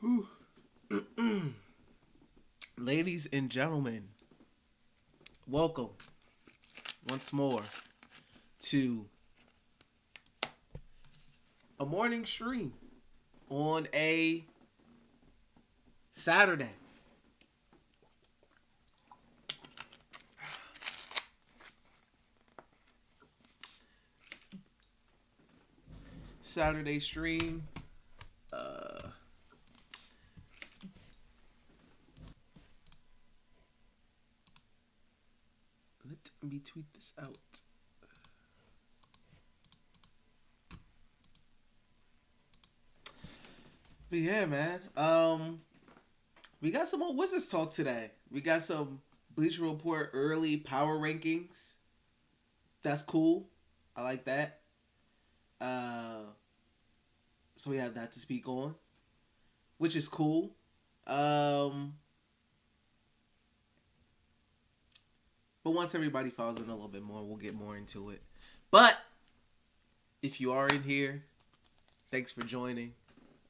Whew. Ladies and gentlemen, welcome once more to a morning stream on a Saturday. Saturday stream. Let me tweet this out. But yeah, man. We got some more Wizards talk today. We got some Bleacher Report early power rankings. That's cool. I like that. Uh, so we have that to speak on, which is cool. Um, but once everybody falls in a little bit more, we'll get more into it. But if you are in here, thanks for joining.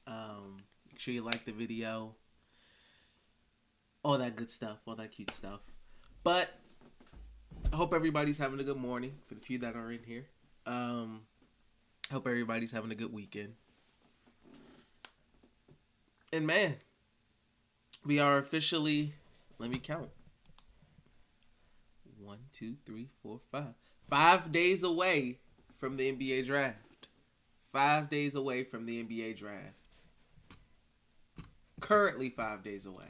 Make sure you like the video. All that good stuff, all that cute stuff. But I hope everybody's having a good morning for the few that are in here. Hope everybody's having a good weekend. And man, we are officially, let me count. 1, 2, 3, 4, 5. 5 days away from the NBA draft. 5 days away from the NBA draft. Currently 5 days away.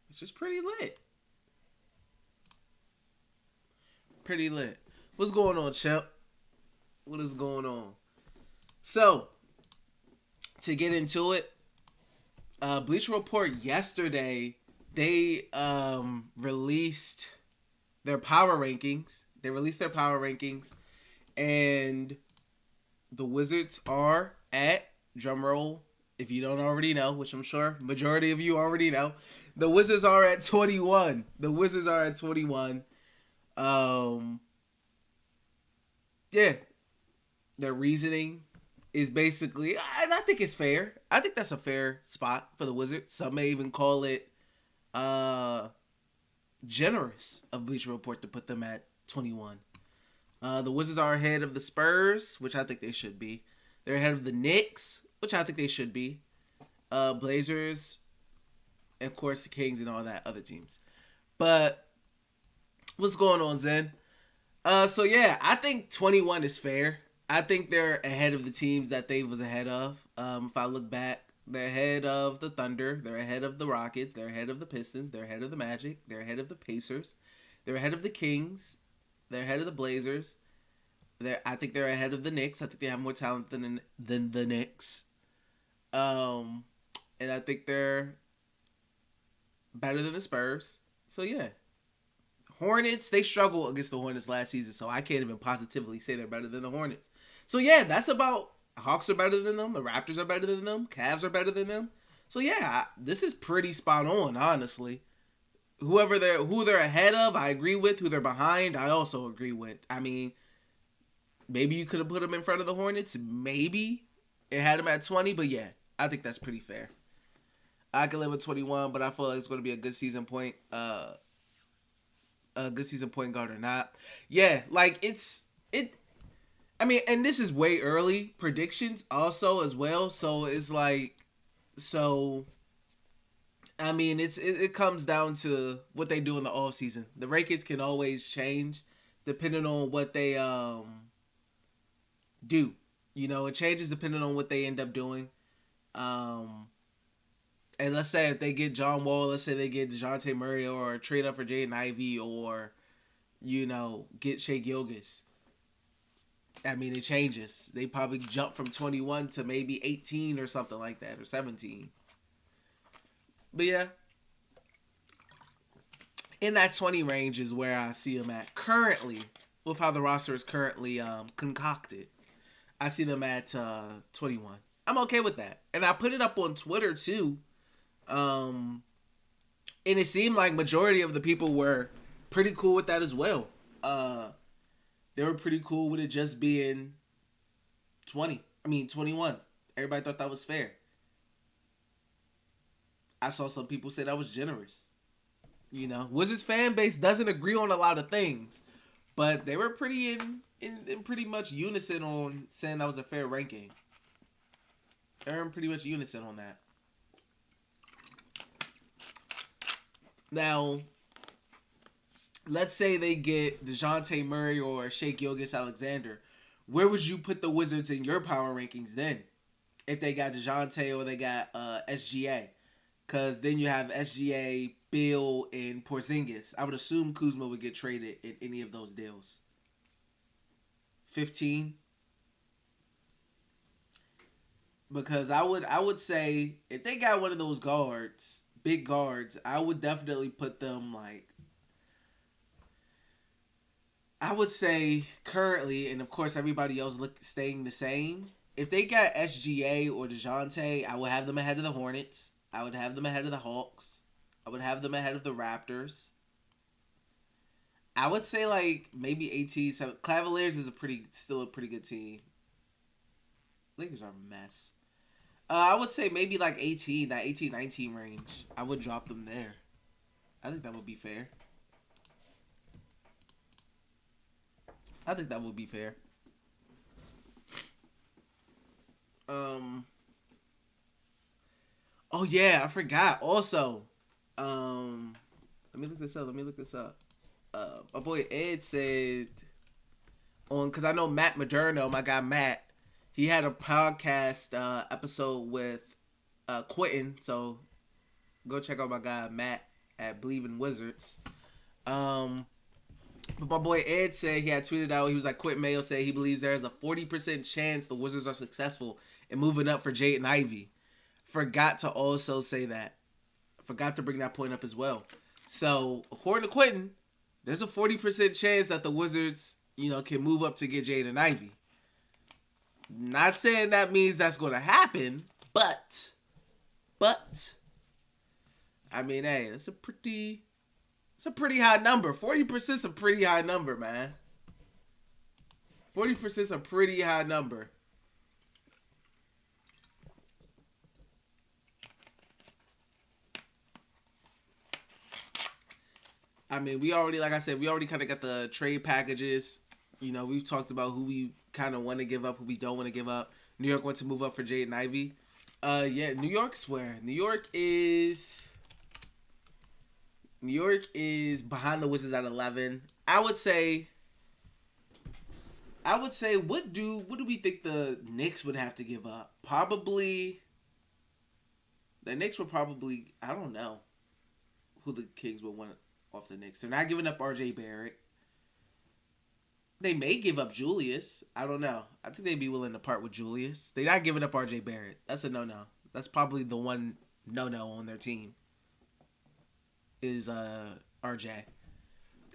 Which is pretty lit. Pretty lit. What's going on, Champ? What is going on? So, to get into it, Bleacher Report yesterday, they released their power rankings. And the Wizards are at, drumroll, if you don't already know, which I'm sure majority of you already know, the Wizards are at 21. Yeah, their reasoning is basically, and I think it's fair. I think that's a fair spot for the Wizards. Some may even call it generous of Bleacher Report to put them at 21. The Wizards are ahead of the Spurs, which I think they should be. They're ahead of the Knicks, which I think they should be. Blazers, and of course the Kings and all that other teams. But what's going on, Zen? So yeah, I think 21 is fair. I think they're ahead of the teams that they was ahead of. If I look back, they're ahead of the Thunder. They're ahead of the Rockets. They're ahead of the Pistons. They're ahead of the Magic. They're ahead of the Pacers. They're ahead of the Kings. They're ahead of the Blazers. I think they're ahead of the Knicks. I think they have more talent than the Knicks. And I think they're better than the Spurs. So yeah. Hornets, they struggled against the Hornets last season, so I can't even positively say they're better than the Hornets. So yeah, that's about, Hawks are better than them, the Raptors are better than them, Cavs are better than them. So yeah, this is pretty spot on, honestly. Who they're ahead of, I agree with. Who they're behind, I also agree with. I mean, maybe you could have put them in front of the Hornets. Maybe it had them at 20, but yeah, I think that's pretty fair. I can live with 21, but I feel like it's going to be a good season point. A good season point guard or not. Yeah, like I mean, and this is way early predictions also as well. So it's like, I mean, it comes down to what they do in the off season. The rankings can always change depending on what they do. You know, it changes depending on what they end up doing. And let's say if they get John Wall, let's say they get DeJounte Murray or trade up for Jaden Ivey or, you know, get Shea Gilgeous. I mean, it changes. They probably jump from 21 to maybe 18 or something like that, or 17. But yeah, in that 20 range is where I see them at currently, with how the roster is currently concocted. I see them at 21. I'm okay with that. And I put it up on Twitter too. And it seemed like majority of the people were pretty cool with that as well. They were pretty cool with it just being 21. Everybody thought that was fair. I saw some people say that was generous. Wizards fan base doesn't agree on a lot of things, but they were pretty in pretty much unison on saying that was a fair ranking. They're in pretty much unison on that. Now, let's say they get DeJounte Murray or Shai Gilgeous-Alexander. Where would you put the Wizards in your power rankings then? If they got DeJounte or they got SGA? Because then you have SGA, Beal, and Porzingis. I would assume Kuzma would get traded in any of those deals. 15. Because I would say if they got one of those guards, big guards, I would definitely put them like, I would say currently, and of course everybody else staying the same. If they got SGA or DeJounte, I would have them ahead of the Hornets. I would have them ahead of the Hawks. I would have them ahead of the Raptors. I would say like maybe 18. So Cavaliers is still a pretty good team. Lakers are a mess. I would say maybe like 18, that 18-19 range. I would drop them there. I think that would be fair. Oh yeah, I forgot. Also, let me look this up. My boy Ed said because I know Matt Moderno, my guy Matt, he had a podcast episode with Quentin. So go check out my guy Matt at Believe in Wizards. But my boy Ed said he had tweeted out, he was like, Quentin Mayo said he believes there is a 40% chance the Wizards are successful in moving up for Jaden Ivey. Forgot to also say that. Forgot to bring that point up as well. So, according to Quentin, there's a 40% chance that the Wizards, can move up to get Jaden Ivey. Not saying that means that's going to happen, but, I mean, hey, it's a pretty high number. 40% is a pretty high number, man. 40% is a pretty high number. I mean, we already kind of got the trade packages. We've talked about who we kind of want to give up, who we don't want to give up. New York wants to move up for Jaden Ivey. Yeah, New York's where? New York is behind the Wizards at 11. I would say, what do we think the Knicks would have to give up? Probably, the Knicks would probably, I don't know who the Kings would want off the Knicks. They're not giving up RJ Barrett. They may give up Julius. I don't know. I think they'd be willing to part with Julius. They're not giving up RJ Barrett. That's a no-no. That's probably the one no-no on their team. Is RJ.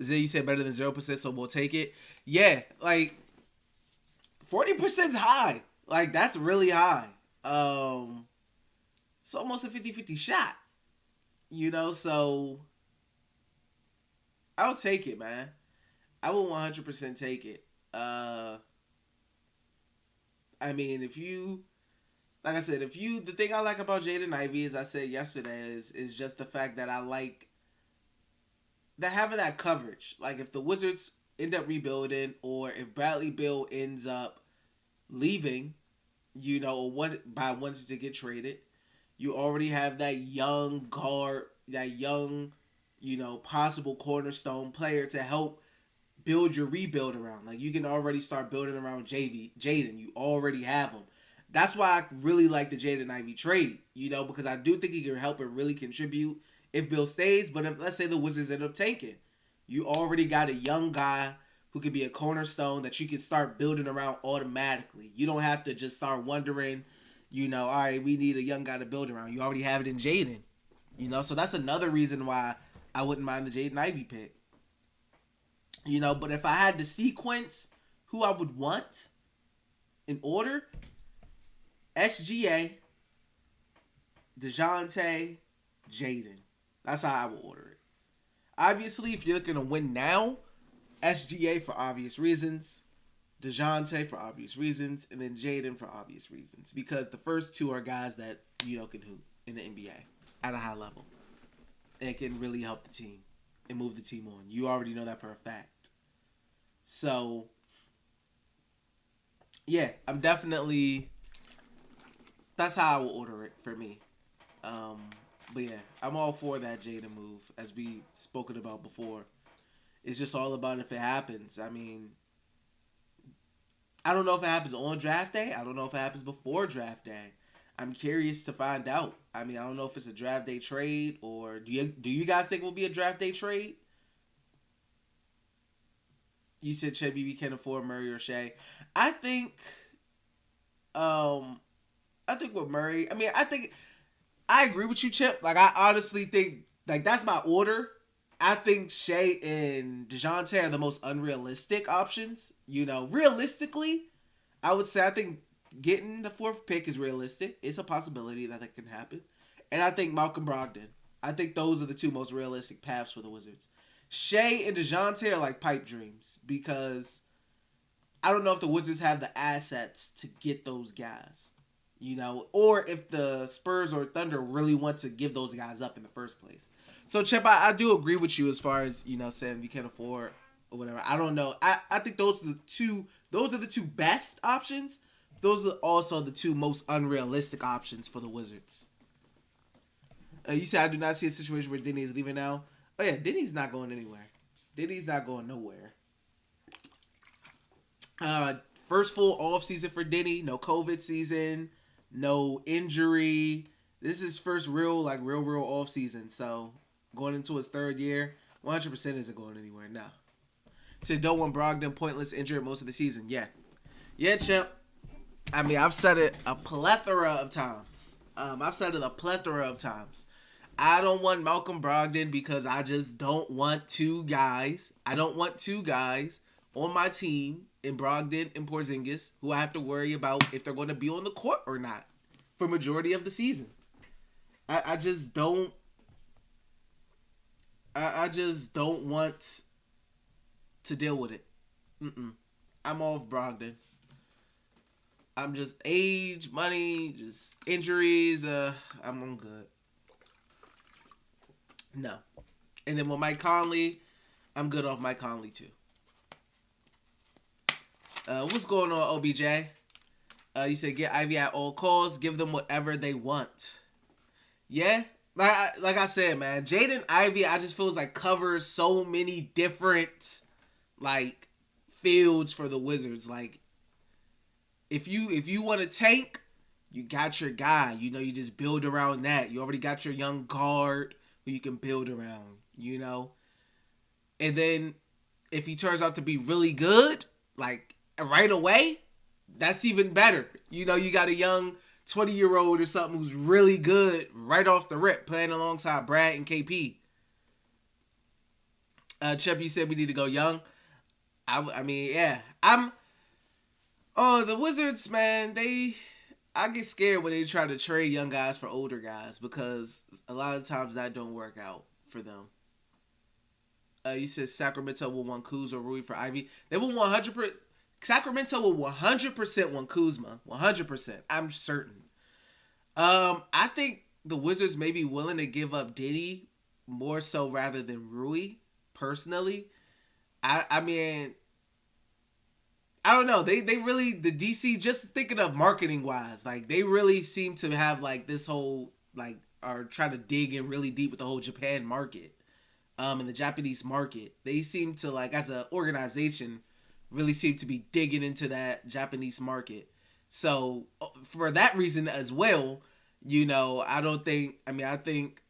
Zay, you said better than 0%, so we'll take it. Yeah, like 40%'s high. Like that's really high. It's almost a 50-50 shot. So I'll take it, man. I will 100% take it. I mean, like I said, the thing I like about Jaden Ivey, as I said yesterday, is just the fact that I like that having that coverage. Like if the Wizards end up rebuilding, or if Bradley Beal ends up leaving, or wanting to get traded, you already have that young guard, that young, possible cornerstone player to help build your rebuild around. Like you can already start building around Jaden. You already have him. That's why I really like the Jaden Ivey trade, because I do think he can help and really contribute if Bill stays. But if, let's say, the Wizards end up tanking, you already got a young guy who could be a cornerstone that you can start building around automatically. You don't have to just start wondering, all right, we need a young guy to build around. You already have it in Jaden. So that's another reason why I wouldn't mind the Jaden Ivey pick. But if I had to sequence who I would want in order, SGA, DeJounte, Jaden. That's how I would order it. Obviously, if you're looking to win now, SGA for obvious reasons. DeJounte for obvious reasons, and then Jaden for obvious reasons. Because the first two are guys that can hoop in the NBA at a high level. And can really help the team and move the team on. You already know that for a fact. So, yeah, I'm definitely... That's how I will order it for me. But yeah, I'm all for that Jaden move, as we spoken about before. It's just all about if it happens. I mean, I don't know if it happens on draft day. I don't know if it happens before draft day. I'm curious to find out. I mean, I don't know if it's a draft day trade, or do you guys think it will be a draft day trade? You said Chebby we can't afford Murray or Shea. I think with Murray, I agree with you, Chip. Like, I honestly think, like, that's my order. I think Shea and DeJounte are the most unrealistic options. Realistically, I would say I think getting the 4th pick is realistic. It's a possibility that can happen. And I think Malcolm Brogdon. I think those are the 2 most realistic paths for the Wizards. Shea and DeJounte are like pipe dreams, because I don't know if the Wizards have the assets to get those guys. Or if the Spurs or Thunder really want to give those guys up in the first place. So, Chip, I do agree with you as far as, saying you can't afford or whatever. I don't know. I think those are the two best options. Those are also the 2 most unrealistic options for the Wizards. You said I do not see a situation where Denny is leaving now. Oh, yeah, Denny's not going anywhere. Denny's not going nowhere. First full off season for Denny. No COVID season. No injury. This is first real off season. So, going into his 3rd year, 100% isn't going anywhere. No. Said don't want Brogdon pointless injured most of the season. Yeah. Yeah, Chip. I mean, I've said it a plethora of times. I don't want Malcolm Brogdon because I just don't want 2 guys. I don't want 2 guys on my team in Brogdon and Porzingis who I have to worry about if they're going to be on the court or not for majority of the season. I just don't. I just don't want to deal with it. I'm off Brogdon. I'm just age, money, just injuries. I'm good. No. And then with Mike Conley, I'm good off Mike Conley too. What's going on, OBJ? You said get Ivy at all costs. Give them whatever they want. Yeah. Like I said, man, Jaden Ivey, I just feels like covers so many different fields for the Wizards. Like, if you want to tank, you got your guy. You just build around that. You already got your young guard who you can build around. And then if he turns out to be really good, right away, that's even better. You got a young 20-year-old or something who's really good right off the rip, playing alongside Brad and KP. Chip, you said we need to go young. I mean, yeah. The Wizards, man, I get scared when they try to trade young guys for older guys, because a lot of times that don't work out for them. You said Sacramento will want Kuz or Rui for Ivy. They will 100%. Sacramento will 100% want Kuzma. 100%. I'm certain. I think the Wizards may be willing to give up Diddy more so rather than Rui, personally. I mean, I don't know. They really, the DC, just thinking of marketing wise, they really seem to have this whole, are trying to dig in really deep with the whole Japan market. And the Japanese market. They seem to, as an organization, really seem to be digging into that Japanese market. So, for that reason as well, I think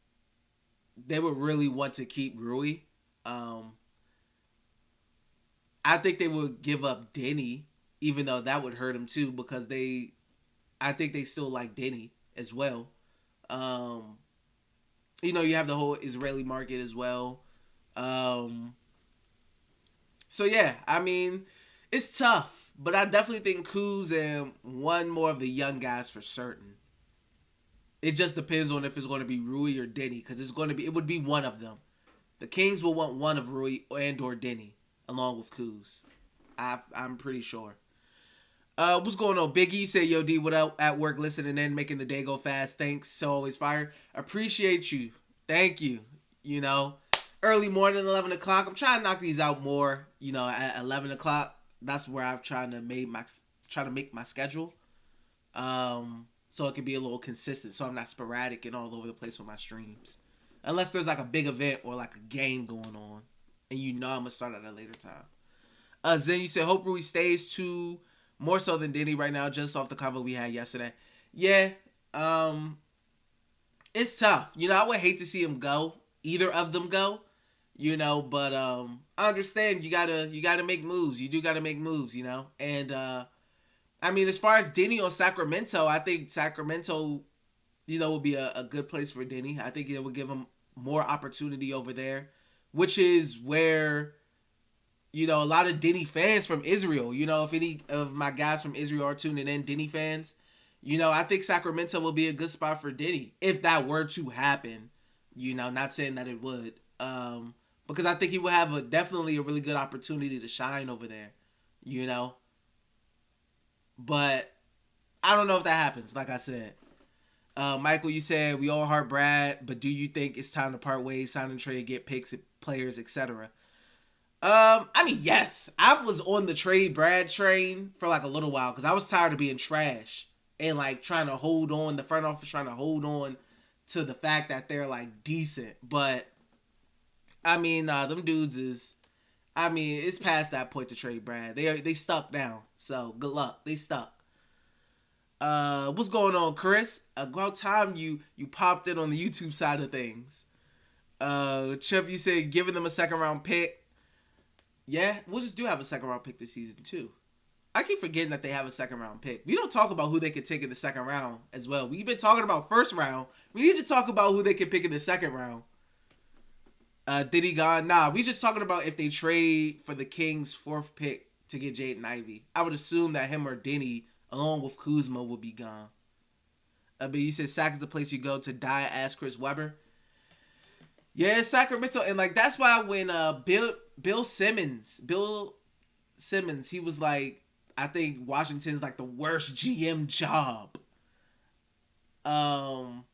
they would really want to keep Rui. I think they would give up Denny, even though that would hurt him too, because I think they still like Denny as well. You have the whole Israeli market as well. So yeah, I mean, it's tough, but I definitely think Kuz and one more of the young guys for certain. It just depends on if it's going to be Rui or Denny, because it would be one of them. The Kings will want one of Rui and or Denny, along with Kuz. I'm pretty sure. What's going on? Biggie said, "Yo, D, what up at work? Listening in, making the day go fast. Thanks, so always fire. Appreciate you. Thank you. You know, early morning, 11 o'clock. I'm trying to knock these out more. You know, at 11 o'clock. That's where I'm trying to make my schedule. So it can be a little consistent, so I'm not sporadic and all over the place with my streams. Unless there's like a big event or like a game going on, and you know I'm gonna start at a later time. Zen, you said hope Rui stays too more so than Denny right now, just off the cover we had yesterday. Yeah, it's tough. You know, I would hate to see him go, either of them go. You know, but I understand you gotta make moves. You do gotta make moves. You know, and I mean, as far as Denny or Sacramento, I think Sacramento, you know, would be a good place for Denny. I think it would give him more opportunity over there, which is where, you know, a lot of Denny fans from Israel, you know, if any of my guys from Israel are tuning in, Denny fans, you know, I think Sacramento will be a good spot for Denny if that were to happen. You know, not saying that it would, because I think he would have definitely a really good opportunity to shine over there, you know. But I don't know if that happens, like I said. Michael, you said we all heart Brad, but do you think it's time to part ways, sign and trade, get picks, players, etc.? I mean, yes. I was on the trade Brad train for like a little while because I was tired of being trash and like trying to hold on, the front office trying to hold on to the fact that they're like decent. But I mean, them dudes is, I mean, it's past that point to trade Brad. They stuck now. So good luck. They stuck. What's going on, Chris? About time you popped in on the YouTube side of things. Chip, you said giving them a second round pick. Yeah, Wizards do have a second round pick this season too. I keep forgetting that they have a second round pick. We don't talk about who they could take in the second round as well. We've been talking about first round. We need to talk about who they could pick in the second round. Diddy gone? Nah, we just talking about if they trade for the Kings' fourth pick to get Jaden Ivey. I would assume that him or Denny, along with Kuzma, will be gone. But you said Sac is the place you go to die. Ask Chris Webber. Yeah, Sacramento, and like that's why when Bill Simmons, he was like, I think Washington's like the worst GM job. I'm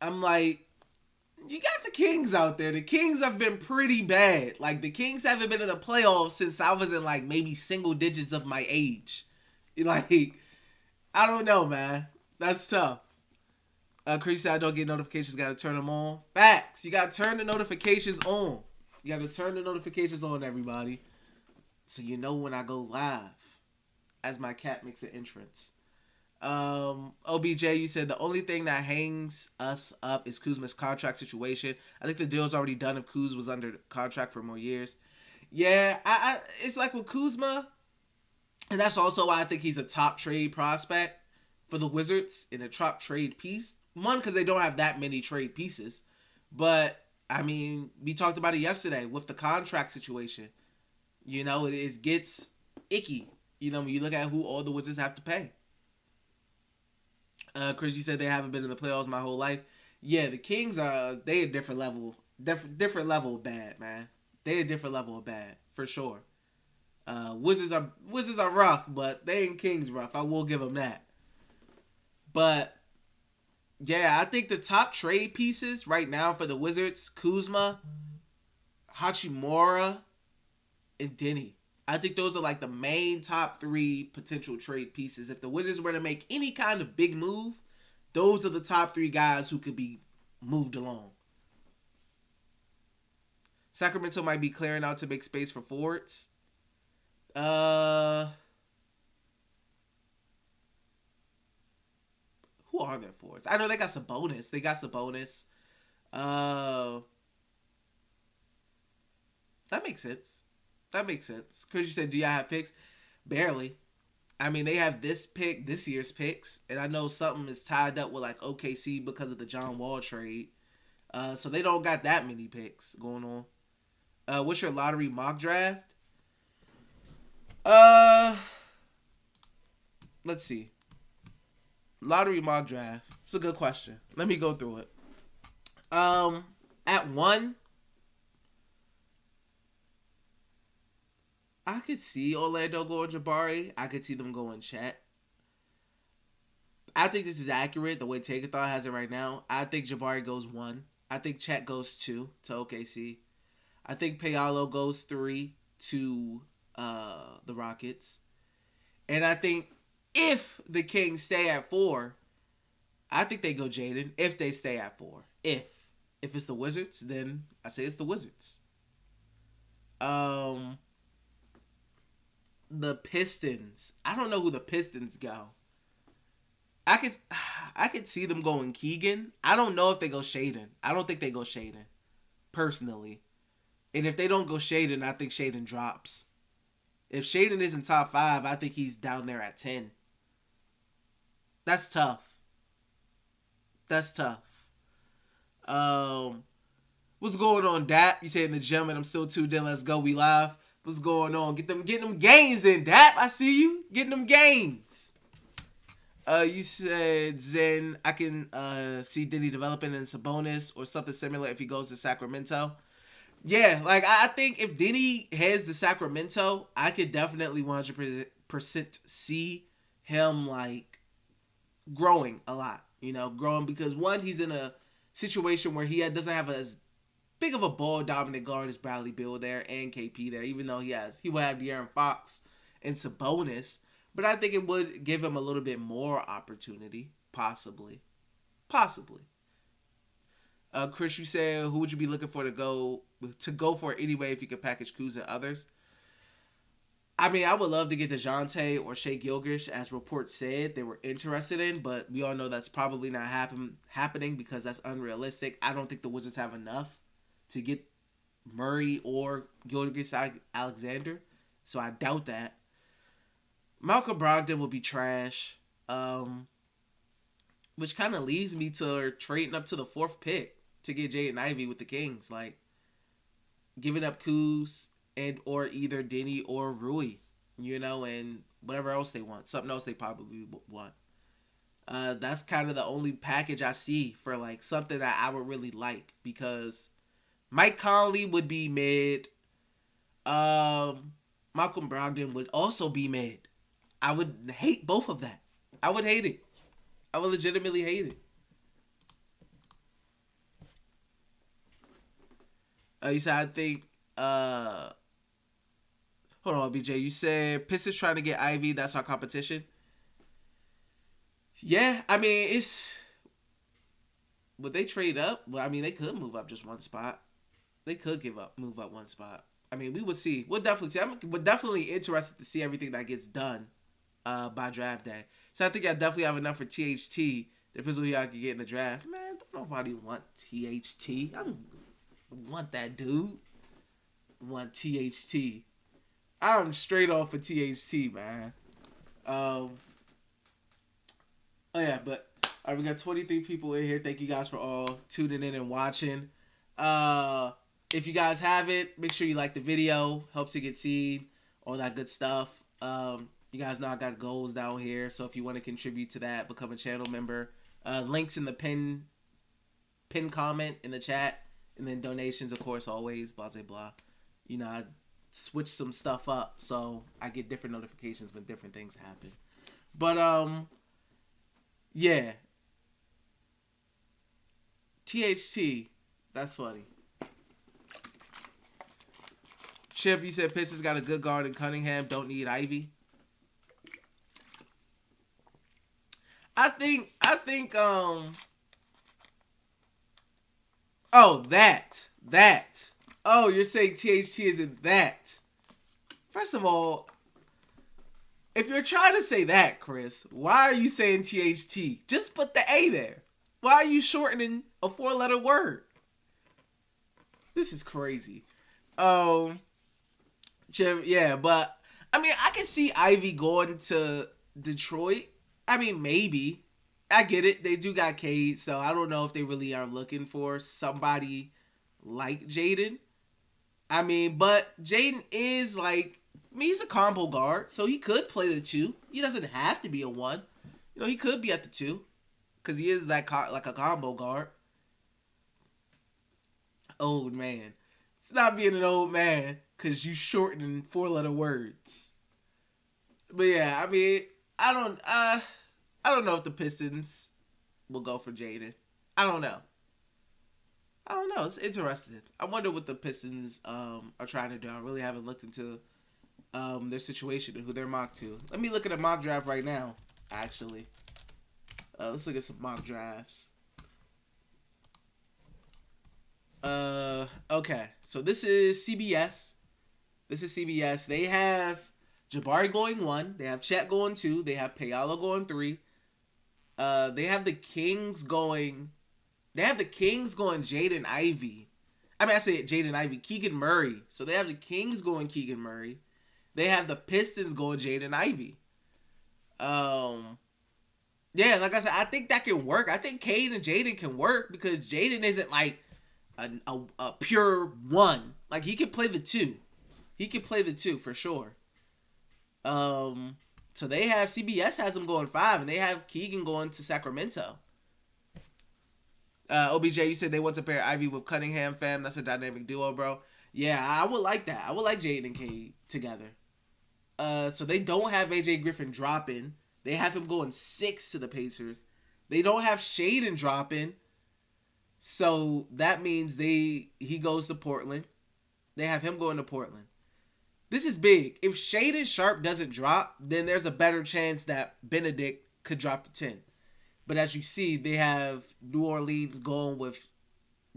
like, you got the Kings out there. The Kings have been pretty bad. Like, the Kings haven't been in the playoffs since I was in, like, maybe single digits of my age. Like, I don't know, man. That's tough. Chris said, I don't get notifications. Got to turn them on. Facts. You got to turn the notifications on. You got to turn the notifications on, everybody. So you know when I go live. As my cat makes an entrance. OBJ, you said the only thing that hangs us up is Kuzma's contract situation. I think the deal's already done if Kuz was under contract for more years. Yeah, I it's like with Kuzma, and that's also why I think he's a top trade prospect for the Wizards and a top trade piece. One, because they don't have that many trade pieces. But, I mean, we talked about it yesterday with the contract situation. You know, it gets icky. You know, when you look at who all the Wizards have to pay. Chris, you said they haven't been in the playoffs my whole life. Yeah, the Kings they a different level. Different level of bad, man. They a different level of bad, for sure. Wizards are rough, but they ain't Kings rough. I will give them that. But yeah, I think the top trade pieces right now for the Wizards, Kuzma, Hachimura, and Denny. I think those are like the main top three potential trade pieces. If the Wizards were to make any kind of big move, those are the top three guys who could be moved along. Sacramento might be clearing out to make space for forwards. Who are their forwards? I know they got Sabonis. That makes sense. Chris, you said, do y'all have picks? Barely. I mean, they have this year's picks, and I know something is tied up with like OKC because of the John Wall trade. So they don't got that many picks going on. What's your lottery mock draft? Let's see. Lottery mock draft. It's a good question. Let me go through it. At 1, I could see Orlando going Jabari. I could see them going Chet. I think this is accurate the way Takeathon has it right now. I think Jabari goes 1. I think Chet goes 2 to OKC. I think Paolo goes 3 to the Rockets. And I think if the Kings stay at 4, I think they go Jaden if they stay at 4. If it's the Wizards, then I say it's the Wizards. The Pistons. I don't know who the Pistons go. I could see them going Keegan. I don't know if they go Shaden. I don't think they go Shaden, personally. And if they don't go Shaden, I think Shaden drops. If Shaden isn't top 5, I think he's down there at 10. That's tough. That's tough. What's going on, Dap? You say in the gym and I'm still tuned in. Let's go. We live. What's going on? Getting them gains in, Dap. I see you. Getting them gains. You said Zen. I can see Diddy developing in Sabonis or something similar if he goes to Sacramento. Yeah, like I think if Diddy heads to Sacramento, I could definitely 100% see him like growing a lot. Growing because one, he's in a situation where he doesn't have as big of a ball dominant guard as Bradley Beal there and KP there, even though he will have De'Aaron Fox and Sabonis. But I think it would give him a little bit more opportunity, possibly. Chris, you said who would you be looking for to go for anyway if you could package Kuz and others? I mean, I would love to get DeJounte or Shea Gilgeous, as reports said they were interested in, but we all know that's probably not happening because that's unrealistic. I don't think the Wizards have enough to get Murray or Gilgeous-Alexander, so I doubt that. Malcolm Brogdon would be trash, which kind of leads me to trading up to the 4th pick to get Jaden Ivey with the Kings, like giving up Kuz and or either Denny or Rui, and whatever else they want, something else they probably want. That's kind of the only package I see for like something that I would really like because Mike Conley would be mid. Malcolm Brogdon would also be mid. I would hate both of that. I would hate it. I would legitimately hate it. You said, I think, hold on, BJ. You said Pistons trying to get Ivy. That's our competition. Yeah, I mean, would they trade up? Well, I mean, they could move up just one spot. They could move up one spot. I mean, we would see. We'll definitely see. We're definitely interested to see everything that gets done by draft day. So I think I definitely have enough for THT. Depends on who I can get in the draft. Man, don't nobody want THT. I don't want that dude. Want THT. I'm straight off for THT, man. Oh yeah, but all right, we got 23 people in here. Thank you guys for all tuning in and watching. If you guys have it, make sure you like the video. Helps it get seen. All that good stuff. You guys know I got goals down here, so if you want to contribute to that, become a channel member. Links in the pin comment in the chat, and then donations, of course, always. Blah blah blah. I switch some stuff up, so I get different notifications when different things happen. But yeah. THT, that's funny. Chip, you said Pistons got a good guard in Cunningham. Don't need Ivy. I think. Oh, that. Oh, you're saying THT isn't that. First of all, if you're trying to say that, Chris, why are you saying THT? Just put the A there. Why are you shortening a 4-letter word? This is crazy. Jim, yeah, but I mean, I can see Ivy going to Detroit. I mean, maybe. I get it. They do got Cade, so I don't know if they really are looking for somebody like Jaden. I mean, but Jaden is like, he's a combo guard, so he could play the 2. He doesn't have to be a 1. He could be at the 2 because he is like a combo guard. Old man. It's not being an old man. because you shorten 4-letter words. But yeah, I mean, I don't know if the Pistons will go for Jaden. I don't know. It's interesting. I wonder what the Pistons are trying to do. I really haven't looked into their situation and who they're mocked to. Let me look at a mock draft right now. Actually, let's look at some mock drafts. Okay. So this is CBS. They have Jabari going 1. They have Chet going 2. They have Payala going 3. They have the Kings going Jaden Ivey. I said Jaden Ivey. Keegan Murray. So they have the Kings going Keegan Murray. They have the Pistons going Jaden Ivey. Yeah, like I said, I think that can work. I think Cade and Jaden can work because Jaden isn't like a pure 1. Like, he can play the 2. He can play the 2 for sure. So they have CBS has him going 5, and they have Keegan going to Sacramento. OBJ, you said they want to pair Ivy with Cunningham, fam. That's a dynamic duo, bro. Yeah, I would like that. I would like Jaden and Cade together. So they don't have AJ Griffin dropping. They have him going 6 to the Pacers. They don't have Shaden dropping. So that means he goes to Portland. They have him going to Portland. This is big. If Shaden Sharp doesn't drop, then there's a better chance that Benedict could drop to 10. But as you see, they have New Orleans going with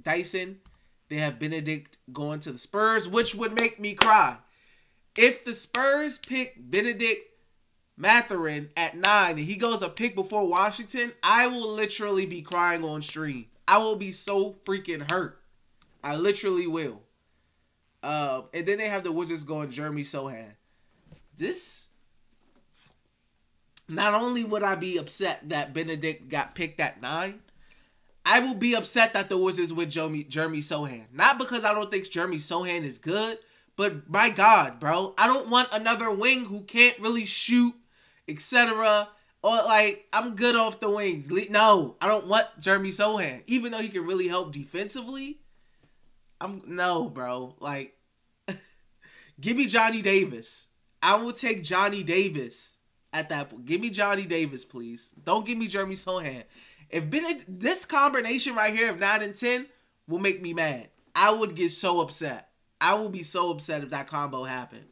Dyson. They have Benedict going to the Spurs, which would make me cry. If the Spurs pick Benedict Mathurin at 9 and he goes a pick before Washington, I will literally be crying on stream. I will be so freaking hurt. I literally will. And then they have the Wizards going Jeremy Sohan. This, not only would I be upset that Benedict got picked at 9, I will be upset that the Wizards with Jeremy Sohan. Not because I don't think Jeremy Sohan is good, but my God, bro, I don't want another wing who can't really shoot, etc. Or like, I'm good off the wings. No, I don't want Jeremy Sohan. Even though he can really help defensively, no, bro. Like, give me Johnny Davis. I will take Johnny Davis at that point. Give me Johnny Davis, please. Don't give me Jeremy Sohan. This combination right here of 9 and 10 will make me mad. I would get so upset. I will be so upset if that combo happened.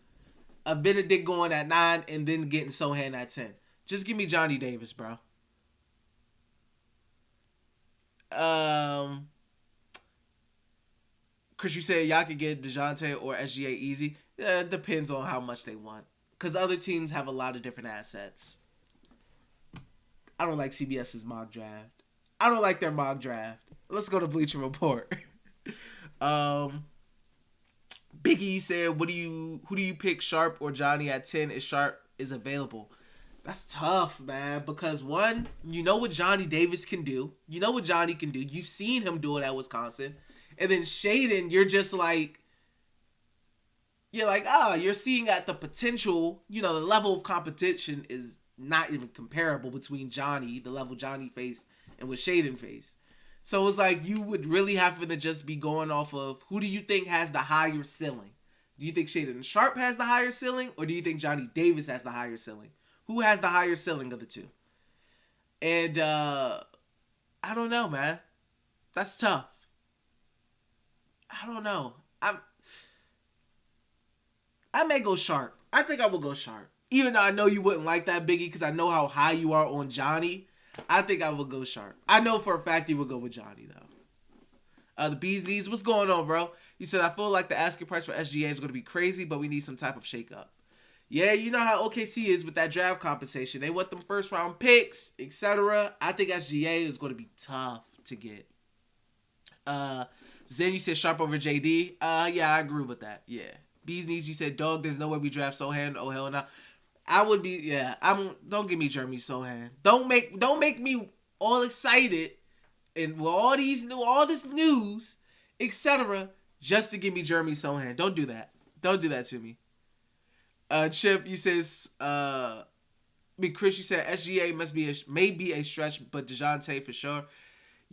A Benedict going at 9 and then getting Sohan at 10. Just give me Johnny Davis, bro. Because you said y'all could get DeJounte or SGA easy. It depends on how much they want. Because other teams have a lot of different assets. I don't like CBS's mock draft. I don't like their mock draft. Let's go to Bleacher Report. Biggie, you said, who do you pick, Sharp or Johnny at 10 if Sharp is available? That's tough, man, because one, you know what Johnny Davis can do. You know what Johnny can do. You've seen him do it at Wisconsin. And then Shaden, you're seeing at the potential, the level of competition is not even comparable between Johnny, the level Johnny faced, and what Shaden faced. So it's like you would really have to just be going off of who do you think has the higher ceiling? Do you think Shaden Sharp has the higher ceiling, or do you think Johnny Davis has the higher ceiling? Who has the higher ceiling of the two? And I don't know, man. That's tough. I don't know. I may go Sharp. I think I will go Sharp. Even though I know you wouldn't like that, Biggie, because I know how high you are on Johnny. I think I will go Sharp. I know for a fact you will go with Johnny, though. The Bees Knees, what's going on, bro? He said, I feel like the asking price for SGA is going to be crazy, but we need some type of shakeup. Yeah, you know how OKC is with that draft compensation. They want them first round picks, etc. I think SGA is going to be tough to get. Zen, you said Sharp over JD. Yeah, I agree with that. Yeah. Bees Knees, you said, dog, there's no way we draft Sohan. Oh, hell no. I would be, yeah. Don't give me Jeremy Sohan. Don't make me all excited and with all this news, etc. just to give me Jeremy Sohan. Don't do that. Don't do that to me. Chip, you says, Chris, you said SGA may be a stretch, but DeJounte for sure.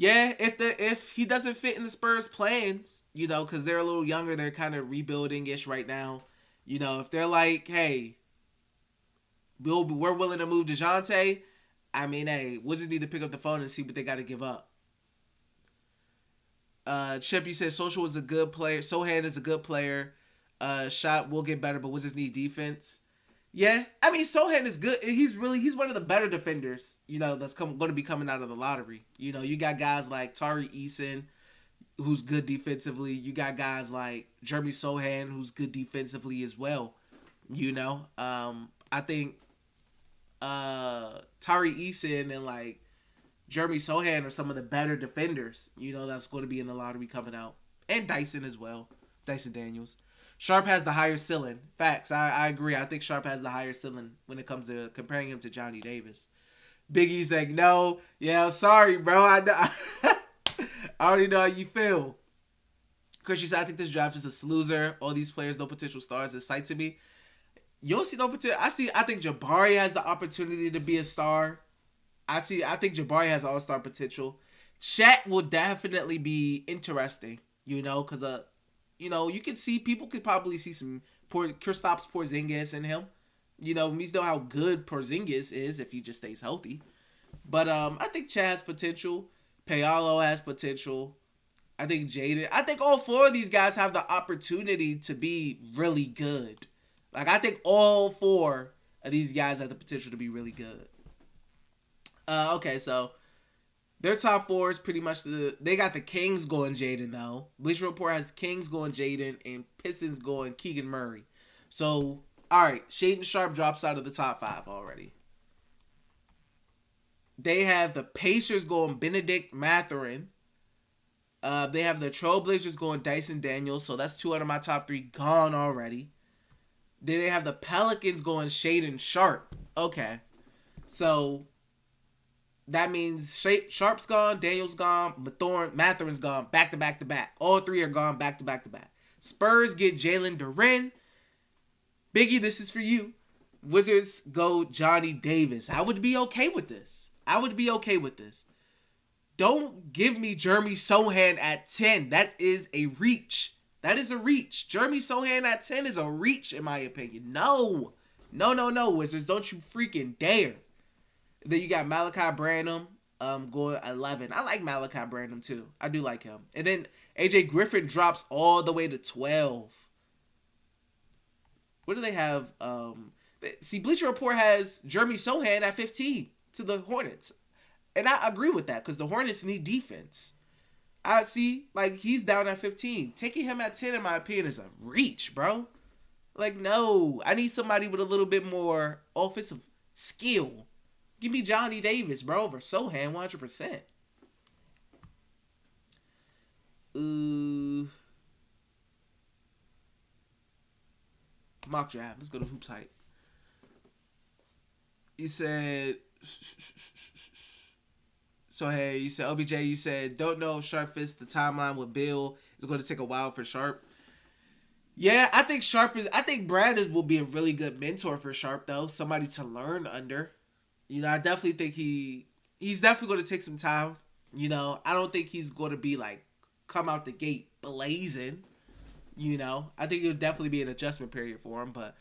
Yeah, if he doesn't fit in the Spurs plans, because they're a little younger, they're kind of rebuilding ish right now. If they're like, hey, we're willing to move DeJounte, I mean, hey, Wizards need to pick up the phone and see what they got to give up. Chip, you said Social is a good player. Sohan is a good player. Shot will get better, but Wizards need defense. Yeah, I mean Sohan is good. He's one of the better defenders. That's going to be coming out of the lottery. You got guys like Tari Eason, who's good defensively. You got guys like Jeremy Sohan, who's good defensively as well. I think Tari Eason and like Jeremy Sohan are some of the better defenders, that's going to be in the lottery coming out. And Dyson as well. Dyson Daniels. Sharp has the higher ceiling. Facts. I agree. I think Sharp has the higher ceiling when it comes to comparing him to Johnny Davis. Biggie's like, no. Yeah, I'm sorry, bro. I already know how you feel. Chris, you said, I think this draft is a snoozer. All these players, no potential stars. It's sight to me. You don't see no potential. I think Jabari has the opportunity to be a star. I think Jabari has all-star potential. Shaq will definitely be interesting, because you can see people could probably see some Kristaps Porzingis in him. We know how good Porzingis is if he just stays healthy. But I think Chad has potential. Paolo has potential. I think Jaden. I think all four of these guys have the opportunity to be really good. Like, I think all four of these guys have the potential to be really good. Okay, so their top four is pretty much they got the Kings going Jaden though. Bleacher Report has Kings going Jaden and Pistons going Keegan Murray. So, alright, Shaedon Sharp drops out of the top 5 already. They have the Pacers going Benedict Mathurin. They have the Trailblazers going Dyson Daniels. So that's 2 out of my top 3 gone already. Then they have the Pelicans going Shaedon Sharp. Okay. So that means Sharp's gone, Daniels gone, Mathurin's gone, back to back to back. All 3 are gone back to back to back. Spurs get Jalen Duren. Biggie, this is for you. Wizards go Johnny Davis. I would be okay with this. Don't give me Jeremy Sohan at 10. That is a reach. Jeremy Sohan at 10 is a reach, in my opinion. No, Wizards. Don't you freaking dare. Then you got Malachi Branham going 11. I like Malachi Branham too. I do like him. And then AJ Griffin drops all the way to 12. What do they have? See, Bleacher Report has Jeremy Sohan at 15 to the Hornets. And I agree with that because the Hornets need defense. I see, like, he's down at 15. Taking him at 10, in my opinion, is a reach, bro. Like, no. I need somebody with a little bit more offensive skill. Give me Johnny Davis, bro, over Sohan 100%. Mock draft. Let's go to Hoops Hype. You said... So, hey, you said, OBJ, you said, don't know if Sharp fits the timeline with Beal. It's going to take a while for Sharp. Yeah, I think Brad will be a really good mentor for Sharp, though. Somebody to learn under. I definitely think he's definitely going to take some time. I don't think he's going to be, like, come out the gate blazing. I think it'll definitely be an adjustment period for him. But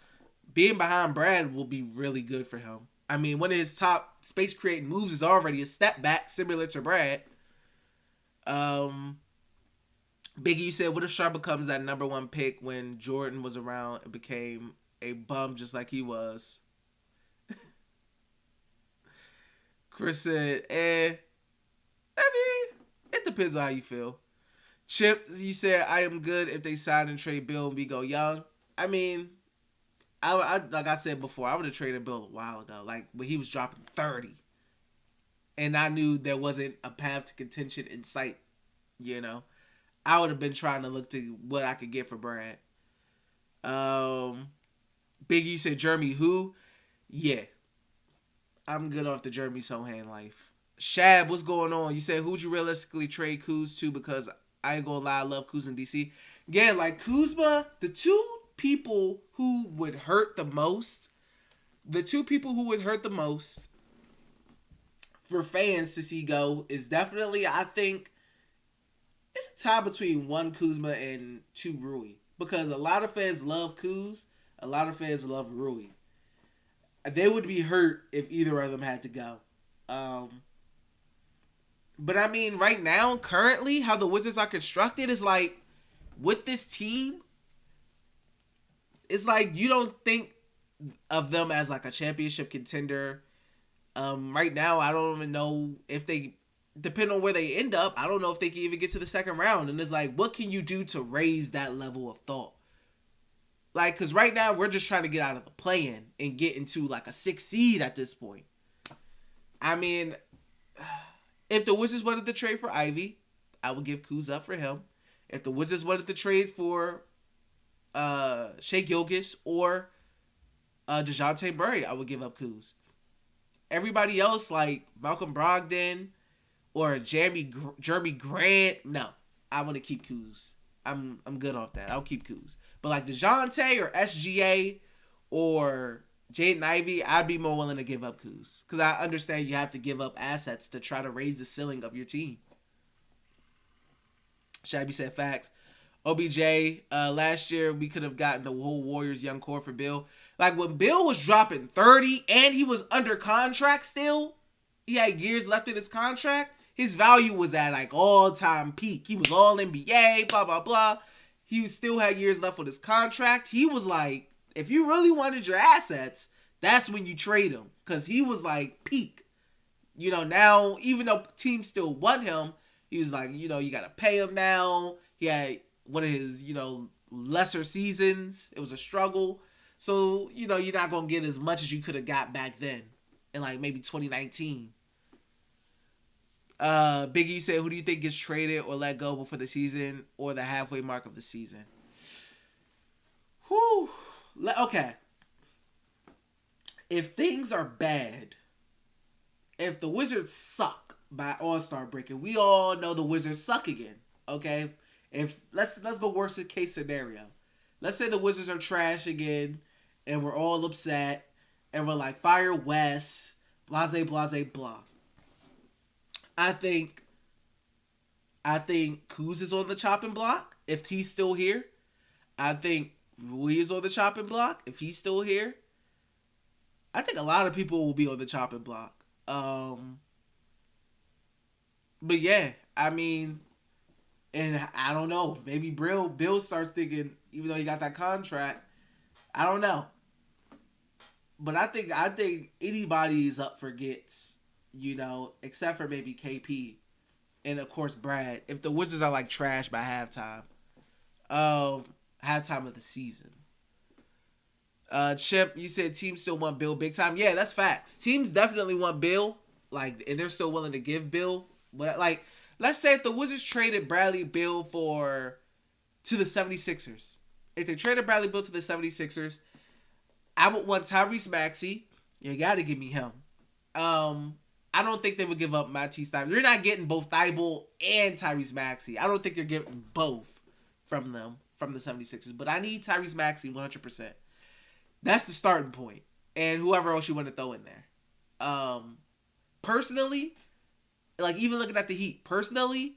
being behind Brad will be really good for him. I mean, one of his top space creating moves is already a step back, similar to Brad. Biggie, you said, what if Sharp becomes that number 1 pick when Jordan was around and became a bum just like he was? Chris said, I mean, it depends on how you feel. Chip, you said, I am good if they sign and trade Bill and we go young. I mean... I like I said before, I would have traded Bill a while ago, like when he was dropping 30. And I knew there wasn't a path to contention in sight, I would have been trying to look to what I could get for Brad. Biggie, you said Jeremy who? Yeah. I'm good off the Jeremy Sohan life. Shab, what's going on? You said, who'd you realistically trade Kuz to? Because I ain't gonna lie, I love Kuz in DC. Yeah, like Kuzma, the two people who would hurt the most for fans to see go is definitely, I think, it's a tie between one Kuzma and two Rui. Because a lot of fans love Kuz, a lot of fans love Rui. They would be hurt if either of them had to go. But I mean, right now, currently, how the Wizards are constructed is like, with this team, it's like you don't think of them as like a championship contender. Right now, I don't even know if they, depending on where they end up, I don't know if they can even get to the second round. And it's like, what can you do to raise that level of thought? Like, because right now, we're just trying to get out of the play-in and get into like a 6 seed at this point. I mean, if the Wizards wanted to trade for Ivy, I would give Kuz up for him. If the Wizards wanted to trade for Shai Gilgeous or DeJounte Murray, I would give up Kuz. Everybody else, like Malcolm Brogdon or Jeremy Grant, no, I want to keep Kuz. I'm good off that. I'll keep Kuz. But like DeJounte or SGA or Jaden Ivey, I'd be more willing to give up Kuz. Because I understand you have to give up assets to try to raise the ceiling of your team. Shabby said facts. OBJ, last year we could have gotten the whole Warriors young core for Beal. Like when Beal was dropping 30 and he was under contract still, he had years left in his contract, his value was at like all-time peak. He was all NBA, blah, blah, blah. He still had years left with his contract. He was like, if you really wanted your assets, that's when you trade him. Because he was like peak. You know, now, even though teams still want him, he was like, you know, you got to pay him now. He had one of his, you know, lesser seasons. It was a struggle. So, you know, you're not going to get as much as you could have got back then in like maybe 2019. Biggie, you said, who do you think gets traded or let go before the season or the halfway mark of the season? Whew. Okay. If things are bad, if the Wizards suck by All-Star break, and we all know the Wizards suck again, okay? If let's go worst case scenario. Let's say the Wizards are trash again, and we're all upset, and we're like, fire West, blase, blase, blah. I think Kuz is on the chopping block if he's still here. I think Rui is on the chopping block if he's still here. I think a lot of people will be on the chopping block. But yeah, I mean, and I don't know. Maybe Bill starts thinking, even though he got that contract, I don't know. But I think anybody's up for gets, you know, except for maybe KP and of course Brad. If the Wizards are like trash by halftime of the season. Chip, you said teams still want Bill big time. Yeah, that's facts. Teams definitely want Bill, like, and they're still willing to give Bill. But like, let's say if the Wizards traded Bradley Beal to the 76ers. If they traded Bradley Beal to the 76ers, I would want Tyrese Maxey. You gotta give me him. I don't think they would give up Matisse Thybulle. You're not getting both Thybulle and Tyrese Maxey. I don't think you're getting both from them, from the 76ers. But I need Tyrese Maxey 100%. That's the starting point. And whoever else you want to throw in there. Personally, like even looking at the Heat, personally,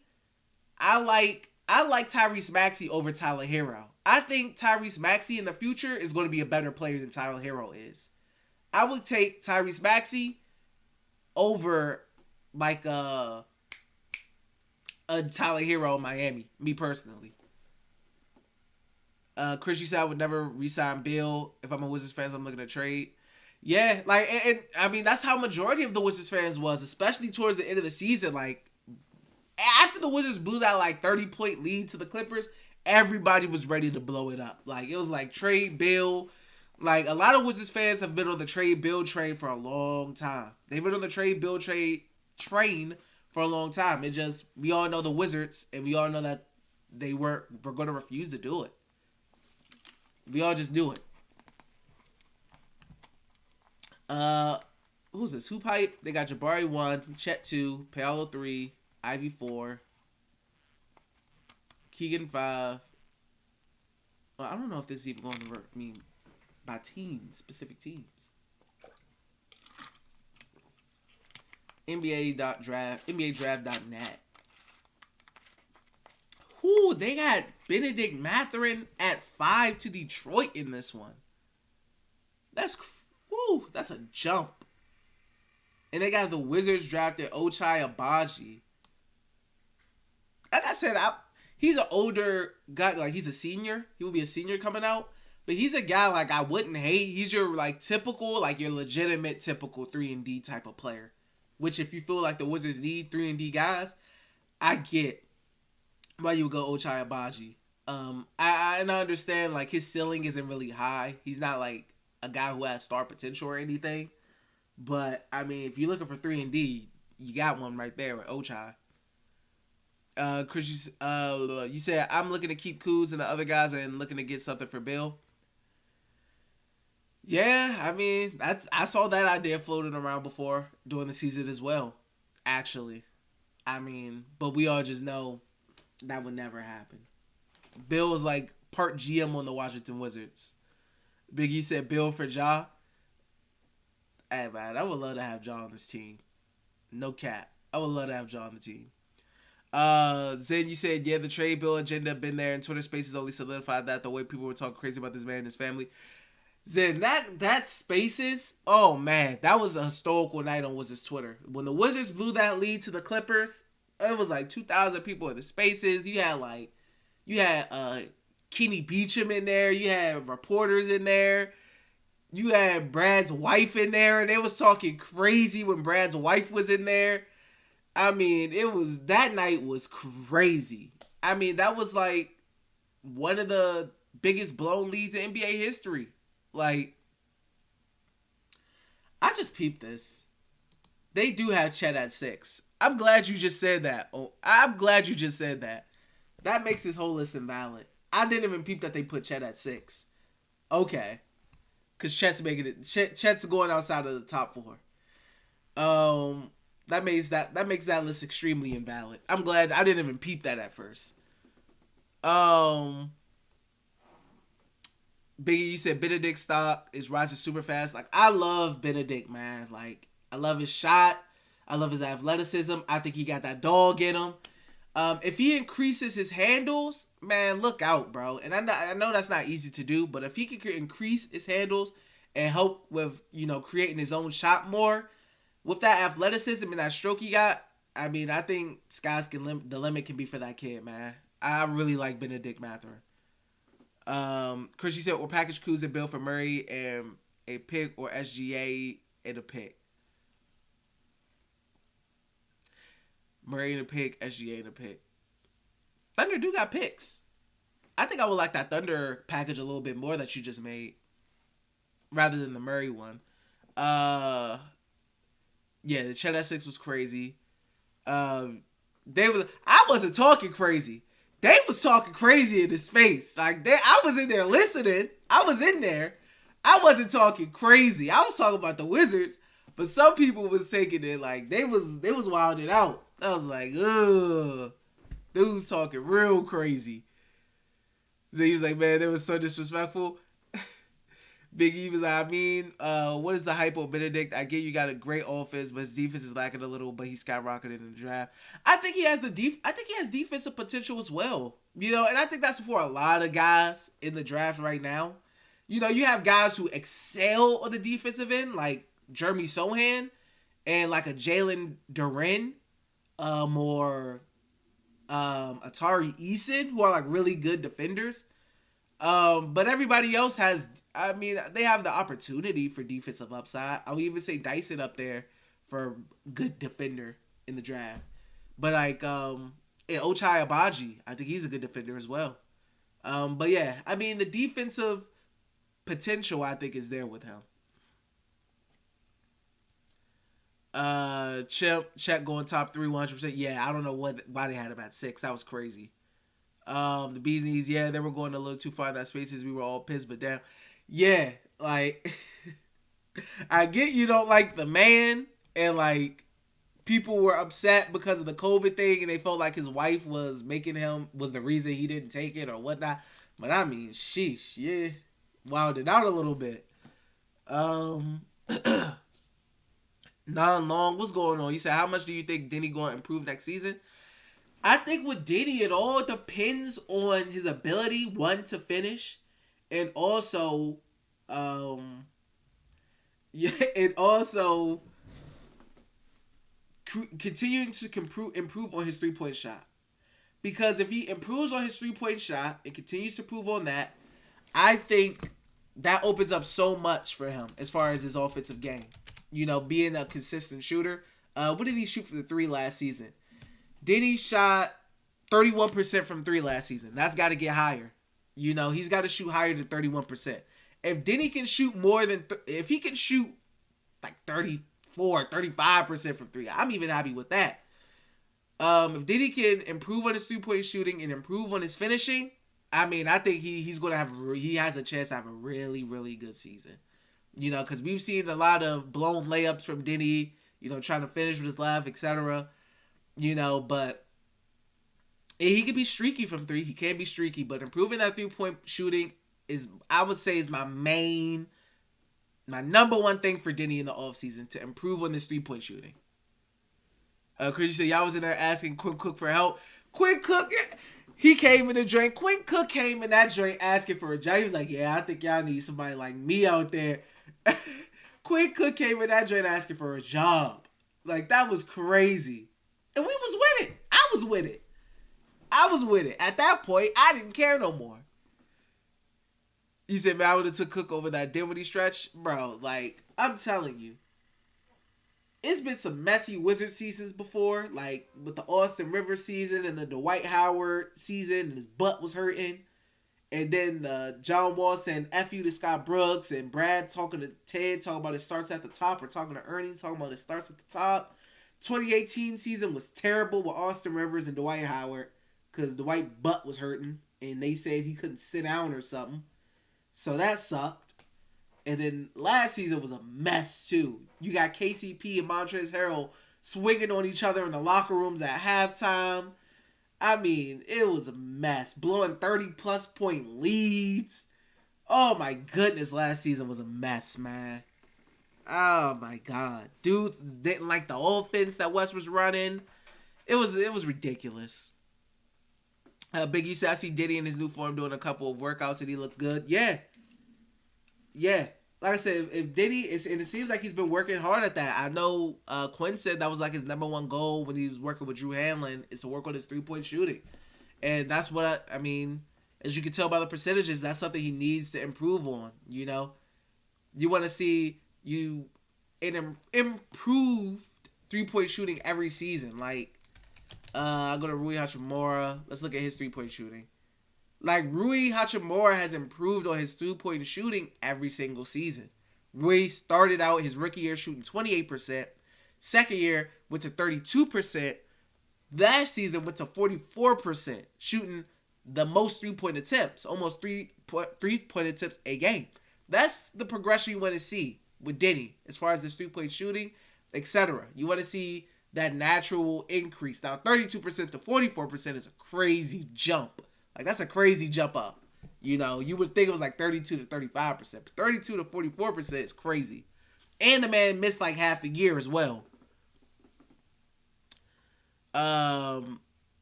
I like Tyrese Maxey over Tyler Hero. I think Tyrese Maxey in the future is going to be a better player than Tyler Hero is. I would take Tyrese Maxey over like a Tyler Hero in Miami, me personally. Chris, you said I would never re-sign Bill. If I'm a Wizards fan, I'm looking to trade. Yeah, like, and I mean, that's how majority of the Wizards fans was, especially towards the end of the season. Like, after the Wizards blew that, like, 30-point lead to the Clippers, everybody was ready to blow it up. Like, it was like, trade Bill. Like, a lot of Wizards fans have been on the trade Bill train for a long time. They've been on the trade Bill train for a long time. It just, we all know the Wizards, and we all know that they were going to refuse to do it. We all just knew it. Who's this? Hoop Hype. They got Jabari 1, Chet 2, Paolo 3, Ivy 4, Keegan 5. Well, I don't know if this is even going to work. I mean, by teams, specific teams. NBA draft.net. Whoo, they got Benedict Mathurin at 5 to Detroit in this one. That's a jump. And they got the Wizards drafted Ochai Agbaji. Like I said, he's an older guy. Like, he's a senior. He will be a senior coming out. But he's a guy, like, I wouldn't hate. He's your, like, typical, like, your legitimate typical 3-and-D type of player. Which, if you feel like the Wizards need 3-and-D guys, I get why you would go Ochai Agbaji. I understand, like, his ceiling isn't really high. He's not, like, a guy who has star potential or anything. But, I mean, if you're looking for 3-and-D, you got one right there with Ochai. Chris, you said, I'm looking to keep Kuz and the other guys and looking to get something for Beal. Yeah, I mean, I saw that idea floating around before during the season as well, actually. I mean, but we all just know that would never happen. Beal was like part GM on the Washington Wizards. Biggie said Beal for Ja. Hey, man, I would love to have Ja on this team. No cap. I would love to have Ja on the team. Zen, you said, yeah, the trade bill agenda been there, and Twitter Spaces only solidified that the way people were talking crazy about this man and his family. Zen, that Spaces, oh man, that was a historical night on Wizards Twitter. When the Wizards blew that lead to the Clippers, it was like 2,000 people in the Spaces. You had Kenny Beecham in there. You had reporters in there. You had Brad's wife in there, and they was talking crazy when Brad's wife was in there. I mean, that night was crazy. I mean, that was like one of the biggest blown leads in NBA history. Like, I just peeped this. They do have Chet at 6. I'm glad you just said that. Oh, I'm glad you just said that. That makes this whole list invalid. I didn't even peep that they put Chet at 6. Okay. Because Chet's making it. Chet's going outside of the top 4. That makes that list extremely invalid. I'm glad I didn't even peep that at first. Biggie, you said Benedict stock is rising super fast. Like, I love Benedict, man. Like, I love his shot. I love his athleticism. I think he got that dog in him. If he increases his handles, man, look out, bro. And I know that's not easy to do, but if he can increase his handles and help with, creating his own shot more, with that athleticism and that stroke he got, I mean, I think the limit can be for that kid, man. I really like Benedict Mathurin. Chris, you said we'll package Kuz and Beal for Murray and a pick, or SGA and a pick. Murray and a pick, SGA and a pick. Thunder do got picks. I think I would like that Thunder package a little bit more that you just made, rather than the Murray one. Yeah, the Chet at 6 was crazy. I wasn't talking crazy. They was talking crazy in his face. Like, I was in there listening. I was in there. I wasn't talking crazy. I was talking about the Wizards, but some people was taking it like they was wilding out. I was like, ugh. Dude's talking real crazy. So he was like, man, they was so disrespectful. Big E was like, I mean, what is the hype on Benedict? I get you got a great offense, but his defense is lacking a little, but he skyrocketed in the draft. I think he has defensive potential as well. And I think that's for a lot of guys in the draft right now. You have guys who excel on the defensive end, like Jeremy Sohan and like a Jalen Duren, or Atari Eason, who are like really good defenders. But everybody else they have the opportunity for defensive upside. I would even say Dyson up there for good defender in the draft. But like, and Ochai Agbaji, I think he's a good defender as well. But yeah, I mean, the defensive potential, I think, is there with him. Check going top 3 100%. Yeah, I don't know why they had him at 6. That was crazy. The Bees Knees, yeah, they were going a little too far in that Spaces. We were all pissed, but damn. Yeah, like, I get you don't like the man, and like, people were upset because of the COVID thing, and they felt like his wife was the reason he didn't take it or whatnot. But I mean, sheesh, yeah, wilded out a little bit. Non-long, what's going on? You said how much do you think Denny going to improve next season? I think with Denny, it all depends on his ability, one, to finish, and also, yeah, and also continuing to improve on his 3-point shot. Because if he improves on his 3-point shot and continues to improve on that, I think that opens up so much for him as far as his offensive game. You know, being a consistent shooter. What did he shoot for the 3 last season? Denny shot 31% from 3 last season. That's got to get higher. You know, he's got to shoot higher than 31%. If Denny can shoot more than, if he can shoot like 35% from 3, I'm even happy with that. If Denny can improve on his 3-point shooting and improve on his finishing, I mean, I think he has a chance to have a really, really good season. You know, because we've seen a lot of blown layups from Denny, you know, trying to finish with his left, etc. You know, but he can be streaky from 3. He can be streaky, but improving that 3-point shooting is, I would say, is my number one thing for Denny in the offseason, to improve on this 3-point shooting. Chris, you said y'all was in there asking Quinn Cook for help. Quinn Cook, he came in the joint. Quinn Cook came in that joint asking for a job. He was like, yeah, I think y'all need somebody like me out there. Quinn Cook came in that joint asking for a job. Like, that was crazy. And we was with it. I was with it. At that point, I didn't care no more. You said, man, I would have took Cook over that Dinwiddie stretch. Bro, like, I'm telling you. It's been some messy Wizard seasons before, like with the Austin Rivers season and the Dwight Howard season, and his butt was hurting. And then John Wall saying F you to Scott Brooks, and Brad talking to Ted, talking about it starts at the top, or talking to Ernie, talking about it starts at the top. 2018 season was terrible with Austin Rivers and Dwight Howard, because Dwight butt was hurting, and they said he couldn't sit down or something. So that sucked. And then last season was a mess too. You got KCP and Montrezl Harrell swinging on each other in the locker rooms at halftime. I mean, it was a mess. Blowing 30-plus point leads. Oh my goodness, last season was a mess, man. Oh my God. Dude didn't like the offense that West was running. It was ridiculous. Big, you said I see Diddy in his new form doing a couple of workouts and he looks good. Yeah. Like I said, if Diddy is, and it seems like he's been working hard at that. I know Quinn said that was like his number one goal when he was working with Drew Hanlon, is to work on his 3-point shooting. And that's what I mean, as you can tell by the percentages, that's something he needs to improve on, you know. You want to see an improved 3-point shooting every season. Like, I go to Rui Hachimura. Let's look at his 3-point shooting. Like, Rui Hachimura has improved on his 3-point shooting every single season. Rui started out his rookie year shooting 28%. Second year went to 32%. Last season went to 44%, shooting the most 3-point attempts, almost 3-point attempts a game. That's the progression you want to see with Denny as far as this 3-point shooting, etc. You want to see that natural increase. Now, 32% to 44% is a crazy jump. Like, that's a crazy jump up. You know, you would think it was like 32 to 35%. But 32 to 44% is crazy. And the man missed like half a year as well.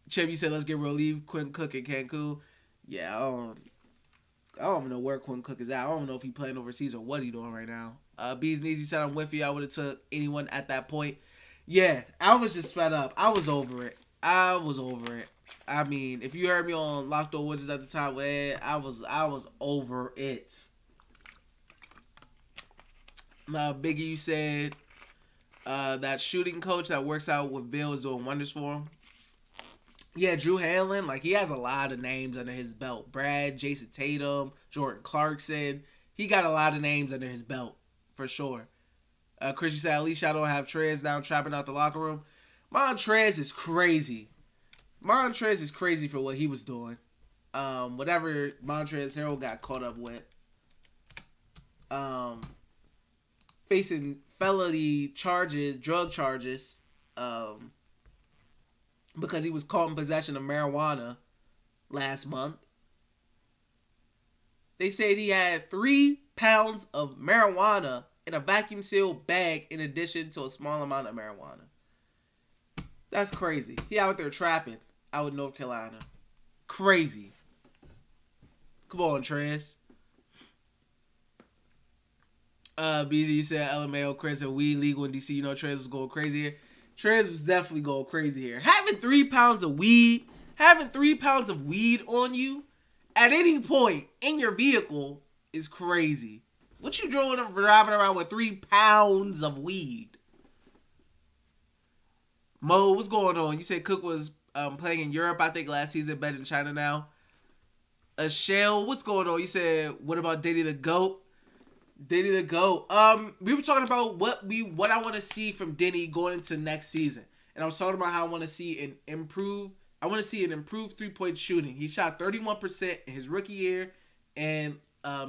Chip, you said let's get real, leave Quinn Cook in Cancun. Yeah, I don't know where Quinn Cook is at. I don't know if he's playing overseas or what he's doing right now. Bees Knees, you said I'm with you. I would have took anyone at that point. Yeah, I was just fed up. I was over it. I mean, if you heard me on Locked On Wizards at the time, I was over it. Biggie, you said that shooting coach that works out with Beal is doing wonders for him. Yeah, Drew Hanlon, like, he has a lot of names under his belt. Brad, Jason Tatum, Jordan Clarkson. He got a lot of names under his belt, for sure. Chris, you said, at least y'all don't have Trez down trapping out the locker room. Montrez is crazy. Montrez is crazy for what he was doing. Whatever Montrezl Harrell got caught up with. Facing felony charges, drug charges, because he was caught in possession of marijuana last month. They said he had 3 pounds of marijuana in a vacuum sealed bag in addition to a small amount of marijuana. That's crazy. He out there trapping out in North Carolina. Crazy. Come on, Trez. BZ said LMAO, Chris, and weed legal in DC. You know Trez was going crazy here. Trez was definitely going crazy here. Having 3 pounds of weed on you at any point in your vehicle is crazy. What you driving around with 3 pounds of weed? Mo, what's going on? You said Cook was playing in Europe, I think, last season, better in China now. Shell, what's going on? You said, what about Diddy the GOAT? Diddy the GOAT. We were talking about what I want to see from Diddy going into next season. And I was talking about how I want to see an improved 3-point shooting. He shot 31% in his rookie year and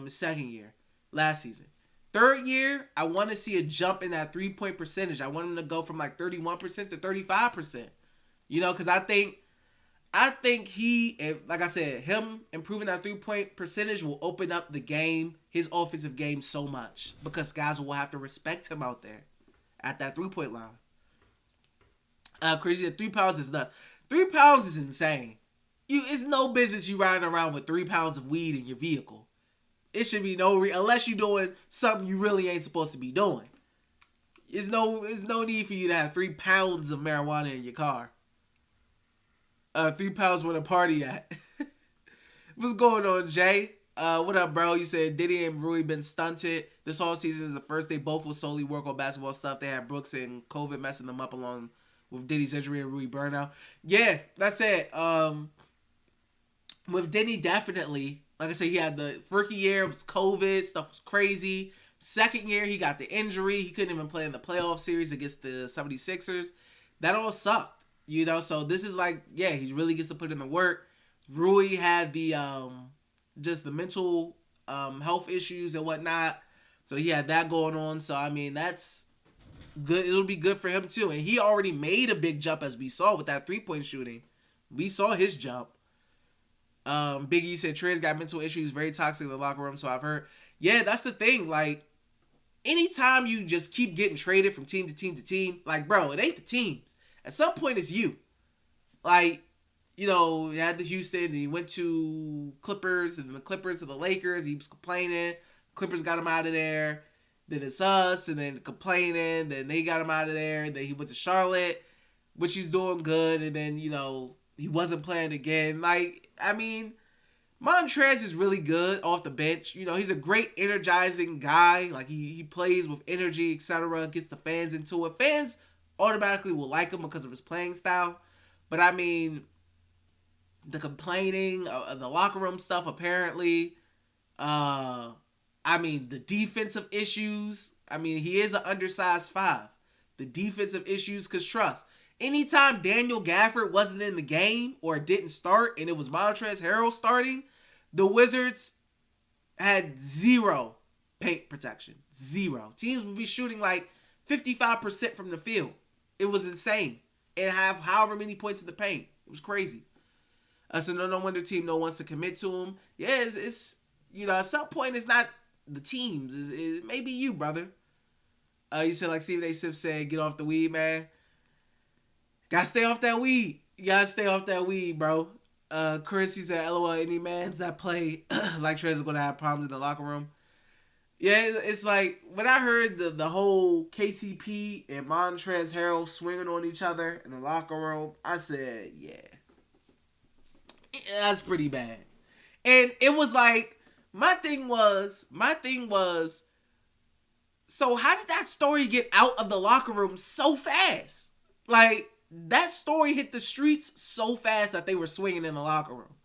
his second year last season. Third year, I want to see a jump in that 3-point percentage. I want him to go from like 31% to 35%. You know, because I think he, like I said, him improving that 3-point percentage will open up the game, his offensive game, so much. Because guys will have to respect him out there at that 3-point line. Crazy, 3 pounds is nuts. 3 pounds is insane. It's no business you riding around with 3 pounds of weed in your vehicle. It should be unless you're doing something you really ain't supposed to be doing. There's no need for you to have 3 pounds of marijuana in your car. 3 pounds where the party at. What's going on, Jay? What up, bro? You said Diddy and Rui been stunted. This whole season is the first they both will solely work on basketball stuff. They had Brooks and COVID messing them up along with Diddy's injury and Rui burnout. Yeah, that's it. With Diddy, definitely. Like I said, he had the rookie year, it was COVID, stuff was crazy. Second year, he got the injury. He couldn't even play in the playoff series against the 76ers. That all sucked, you know? So this is like, yeah, he really gets to put in the work. Rui had the, just the mental health issues and whatnot. So he had that going on. So, I mean, that's good. It'll be good for him, too. And he already made a big jump, as we saw, with that 3-point shooting. We saw his jump. Biggie said Trez got mental issues, very toxic in the locker room, so I've heard. Yeah, that's the thing. Like, anytime you just keep getting traded from team to team to team, like, bro, it ain't the teams. At some point, it's you. Like, you know, he had the Houston, and he went to Clippers, and the Clippers to the Lakers. He was complaining. Clippers got him out of there. Then it's us, and then complaining. Then they got him out of there. And then he went to Charlotte, which he's doing good. And then, you know, he wasn't playing again. Like, I mean, Montrez is really good off the bench. You know, he's a great energizing guy. Like, he plays with energy, etc. Gets the fans into it. Fans automatically will like him because of his playing style. But, I mean, the complaining, the locker room stuff, apparently. I mean, the defensive issues. I mean, he is an undersized 5. The defensive issues, because trust, anytime Daniel Gafford wasn't in the game or didn't start and it was Montrezl Harrell starting, the Wizards had 0 paint protection. 0. Teams would be shooting like 55% from the field. It was insane. And have however many points in the paint. It was crazy. So no wonder team no wants to commit to him. Yeah, it's you know, at some point it's not the teams. It's maybe you, brother. You said like Stephen A. Smith said, get off the weed, man. Gotta stay off that weed. You gotta stay off that weed, bro. Chris, he said, LOL, any mans that play like Trez are gonna have problems in the locker room. Yeah, it's like, when I heard the whole KCP and Montrezl Harrell swinging on each other in the locker room, I said, yeah. That's pretty bad. And it was like, my thing was, so how did that story get out of the locker room so fast? Like, that story hit the streets so fast that they were swinging in the locker room.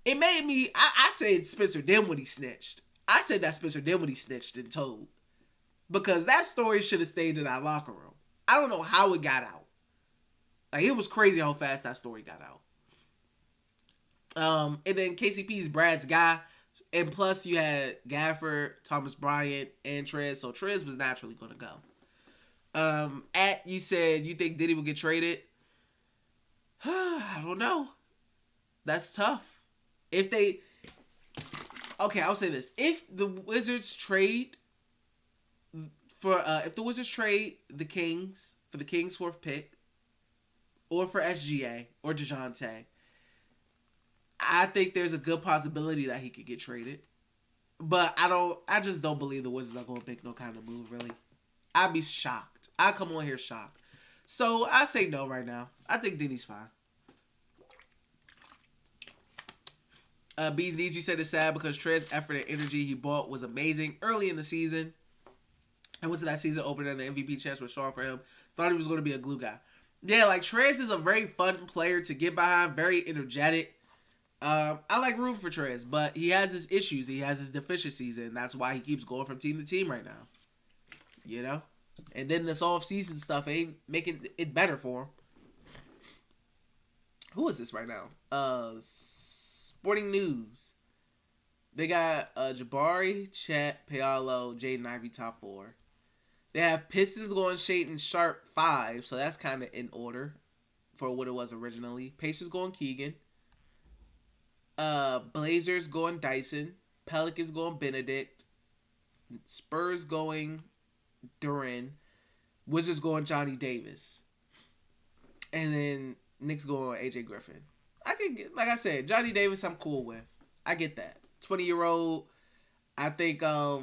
It made me, I said Spencer Dinwiddie snitched. I said that Spencer Dinwiddie snitched and told. Because that story should have stayed in that locker room. I don't know how it got out. Like, it was crazy how fast that story got out. And then KCP's Brad's guy. And plus you had Gafford, Thomas Bryant, and Trez. So Trez was naturally going to go. You said you think Diddy will get traded. I don't know. That's tough. I'll say this. If the Wizards trade for if the Wizards trade the Kings for the Kings' fourth pick, or for SGA or DeJounte, I think there's a good possibility that he could get traded. But I just don't believe the Wizards are going to make no kind of move, really. I'd be shocked. I come on here shocked. So I say no right now. I think Denny's fine. Bees Needs, you said it's sad because Trez's effort and energy he brought was amazing early in the season. I went to that season opener and the MVP chance was strong for him. Thought he was going to be a glue guy. Yeah, like Trez is a very fun player to get behind, very energetic. I like rooting for Trez, but he has his issues. He has his deficiencies, and that's why he keeps going from team to team right now. You know? And then this off-season stuff ain't making it better for him. Who is this right now? Sporting News. They got Jabari, Chet, Paolo, Jaden Ivey, top 4. They have Pistons going Shaedon Sharpe 5, so that's kind of in order for what it was originally. Pacers going Keegan. Blazers going Dyson. Pelicans going Benedict. Spurs going Duran. Wizards going Johnny Davis. And then Knicks going AJ Griffin. I can get, like I said, Johnny Davis I'm cool with. I get that. 20-year-old. I think I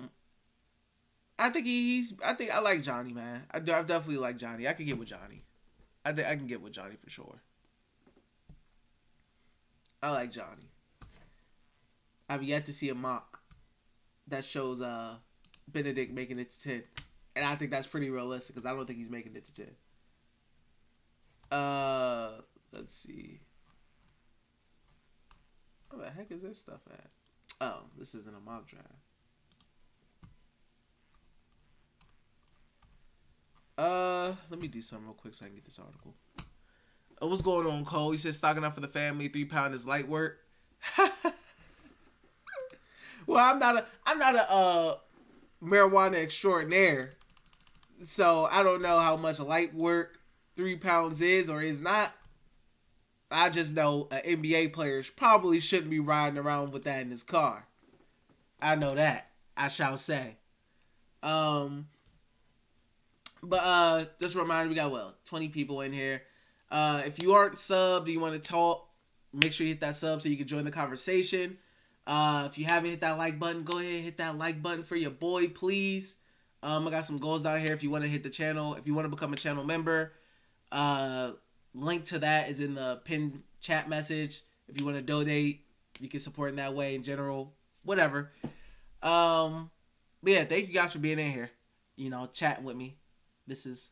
like Johnny, man. I definitely like Johnny. I can get with Johnny. I think I can get with Johnny for sure. I like Johnny. I've yet to see a mock that shows Benedict making it to 10. And I think that's pretty realistic because I don't think he's making it to 10. Let's see. Where the heck is this stuff at? Oh, this isn't a mock draft. Let me do something real quick so I can get this article. What's going on, Cole? He says stocking up for the family. 3 pound is light work. Well, I'm not a marijuana extraordinaire, so I don't know how much light work 3 pounds is or is not. I just know an NBA player probably shouldn't be riding around with that in his car. I know that. I shall say. But just a reminder, we got 20 people in here. If you aren't subbed and you want to talk, make sure you hit that sub so you can join the conversation. If you haven't hit that like button, go ahead and hit that like button for your boy, please. I got some goals down here if you want to hit the channel. If you want to become a channel member, link to that is in the pinned chat message. If you want to donate, you can support in that way in general, whatever. But yeah, thank you guys for being in here, chatting with me. This is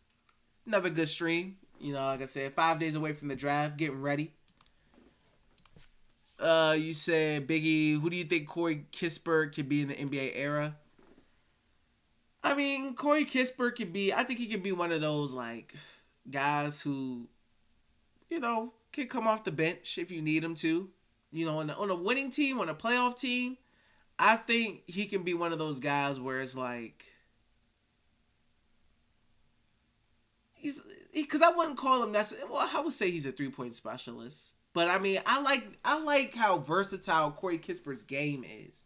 another good stream. Like I said, 5 days away from the draft, getting ready. You said, Biggie, who do you think Corey Kispert could be in the NBA era? I mean, Corey Kispert I think he could be one of those, guys who, can come off the bench if you need him to. On a winning team, on a playoff team, I think he can be one of those guys where it's because I wouldn't call him I would say he's a 3-point specialist. But I mean, I like how versatile Corey Kispert's game is.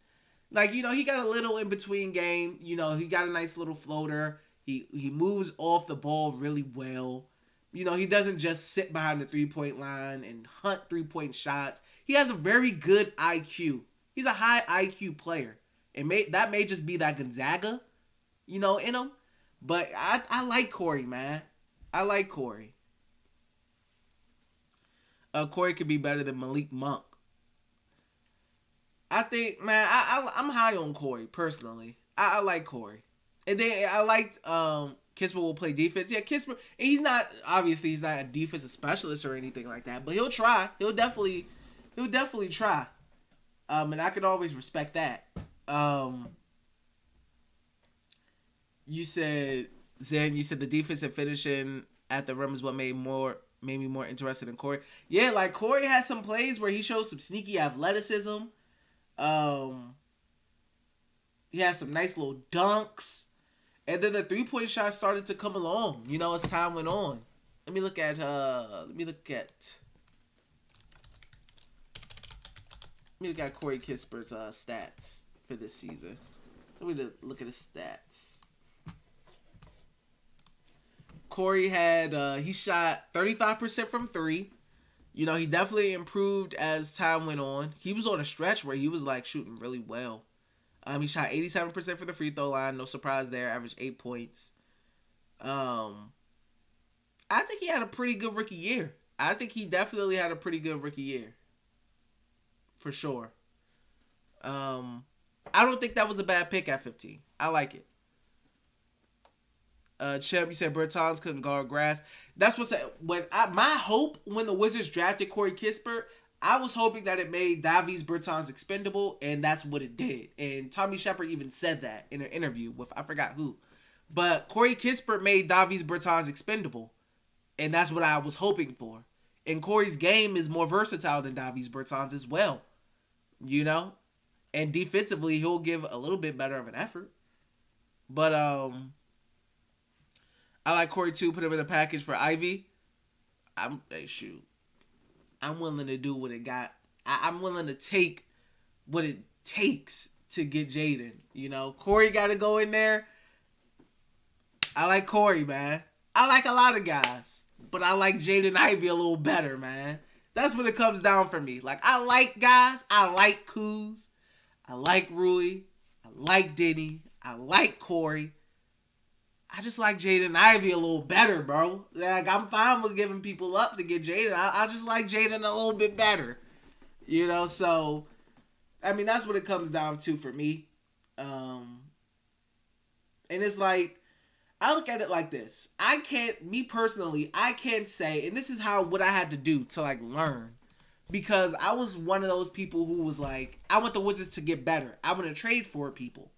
He got a little in between game. He got a nice little floater. He moves off the ball really well. He doesn't just sit behind the 3-point line and hunt 3-point shots. He has a very good IQ. He's a high IQ player. That may just be that Gonzaga, in him. But I like Corey, man. I like Corey. Corey could be better than Malik Monk. I think, man, I'm high on Corey, personally. I like Corey. And then I liked Kispert will play defense. Yeah, Kispert, he's not a defensive specialist or anything like that, but he'll try. He'll definitely try. And I can always respect that. You said the defensive finishing at the rim is what made me more interested in Corey. Yeah, Corey had some plays where he showed some sneaky athleticism. He had some nice little dunks. And then the 3-point shot started to come along, as time went on. Let me look at Corey Kispert's stats for this season. Let me look at his stats. Corey had he shot 35% from three. You know, he definitely improved as time went on. He was on a stretch where he was like shooting really well. He shot 87% for the free throw line. No surprise there. Averaged 8 points. I think he had a pretty good rookie year. I think he definitely had a pretty good rookie year. For sure. I don't think that was a bad pick at 15. I like it. Cheb, you said Bertans couldn't guard grass. That's what my hope when the Wizards drafted Corey Kispert, I was hoping that it made Davis Bertans expendable, and that's what it did. And Tommy Shepard even said that in an interview with I forgot who. But Corey Kispert made Davis Bertans expendable, and that's what I was hoping for. And Corey's game is more versatile than Davis Bertans as well. You know? And defensively, he'll give a little bit better of an effort. But I like Corey too. Put him in the package for Ivy. I'm willing to do what it got. I'm willing to take what it takes to get Jaden. You know, Corey got to go in there. I like Corey, man. I like a lot of guys, but I like Jaden Ivey a little better, man. That's what it comes down for me. Like, I like guys. I like Kuz. I like Rui. I like Denny. I like Corey. I just like Jaden Ivey a little better, bro. Like, I'm fine with giving people up to get Jaden. I just like Jaden a little bit better. You know, so, I mean, that's what it comes down to for me. And it's like, I look at it like this. I can't say, and this is what I had to do to, like, learn. Because I was one of those people who was like, I want the Wizards to get better. I want to trade for people.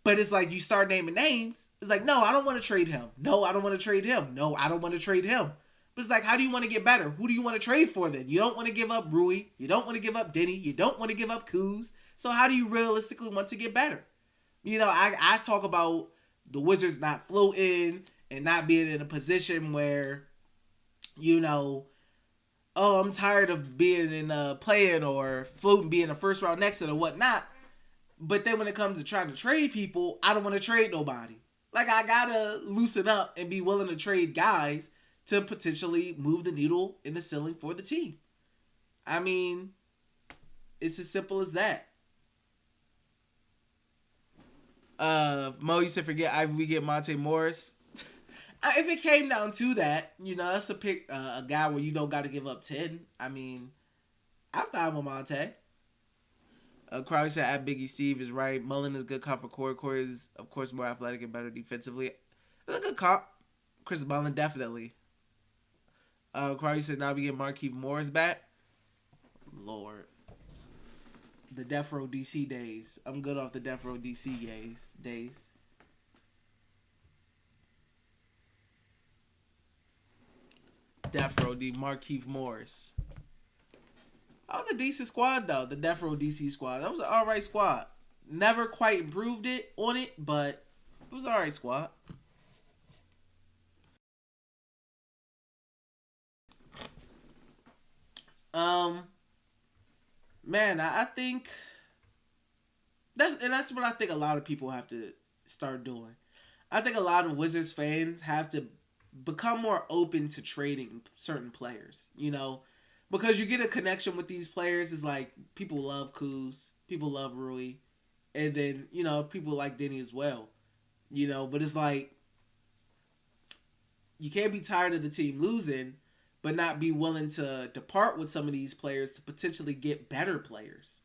But it's like, you start naming names. It's like, no, I don't want to trade him. No, I don't want to trade him. No, I don't want to trade him. But it's like, how do you want to get better? Who do you want to trade for then? You don't want to give up Rui. You don't want to give up Denny. You don't want to give up Kuz. So how do you realistically want to get better? You know, I talk about the Wizards not floating and not being in a position where, you know, oh, I'm tired of being in playing or floating, being a first round exit or whatnot. But then when it comes to trying to trade people, I don't want to trade nobody. Like, I gotta loosen up and be willing to trade guys to potentially move the needle in the ceiling for the team. I mean, it's as simple as that. Mo, you said forget Ivy, we get Monte Morris. If it came down to that, you know, that's a pick, a guy where you don't got to give up 10. I mean, I'm fine with Monte. Crowley said at Biggie Steve is right. Mullen is a good comp for Corey. Corey is, of course, more athletic and better defensively. That's a good comp. Chris Mullen, definitely. Crowley said now we get Markieff Morris back. Lord. The Death Row DC days. I'm good off the Death Row DC days. Death Row D. Markieff Morris. That was a decent squad, though. The Death Row DC squad. That was an alright squad. Never quite improved on it, but it was an alright squad. Man, I think that's what I think a lot of people have to start doing. I think a lot of Wizards fans have to become more open to trading certain players, you know, because you get a connection with these players. It's like people love Kuz, people love Rui, and then, you know, people like Denny as well, you know, but it's like you can't be tired of the team losing but not be willing to depart with some of these players to potentially get better players,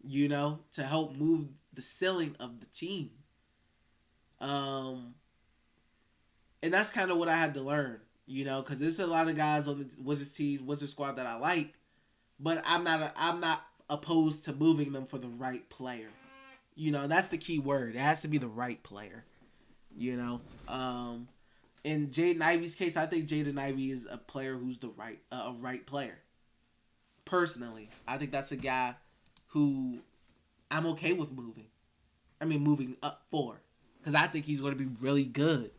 you know, to help move the ceiling of the team. And that's kind of what I had to learn, you know, because there's a lot of guys on the Wizards squad that I like, but I'm not opposed to moving them for the right player. You know, that's the key word. It has to be the right player, you know. In Jaden Ivey's case, I think Jaden Ivey is a player who's the right player. Personally, I think that's a guy who I'm okay with moving. I mean, moving up for, because I think he's going to be really good.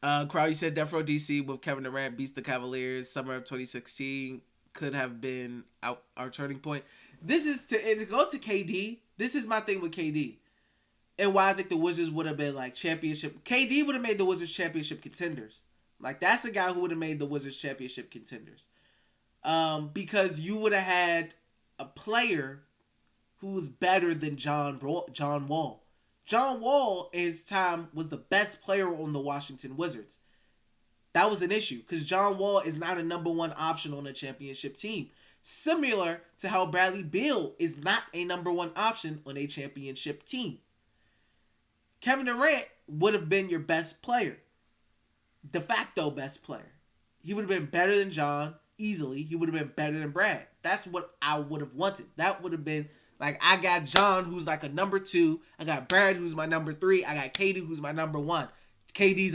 Crowley said Death Row DC with Kevin Durant beats the Cavaliers. Summer of 2016 could have been our turning point. This is to go to KD. This is my thing with KD. and why I think the Wizards would have been like championship. KD would have made the Wizards championship contenders. Like that's a guy who would have made the Wizards championship contenders. Because you would have had a player who was better than John Wall. John Wall, in his time, was the best player on the Washington Wizards. That was an issue because John Wall is not a number one option on a championship team. Similar to how Bradley Beal is not a number one option on a championship team. Kevin Durant would have been your best player. De facto best player. He would have been better than John easily. He would have been better than Brad. That's what I would have wanted. That would have been like, I got John, who's like a number 2. I got Brad, who's my number 3. I got KD, who's my number 1. KD's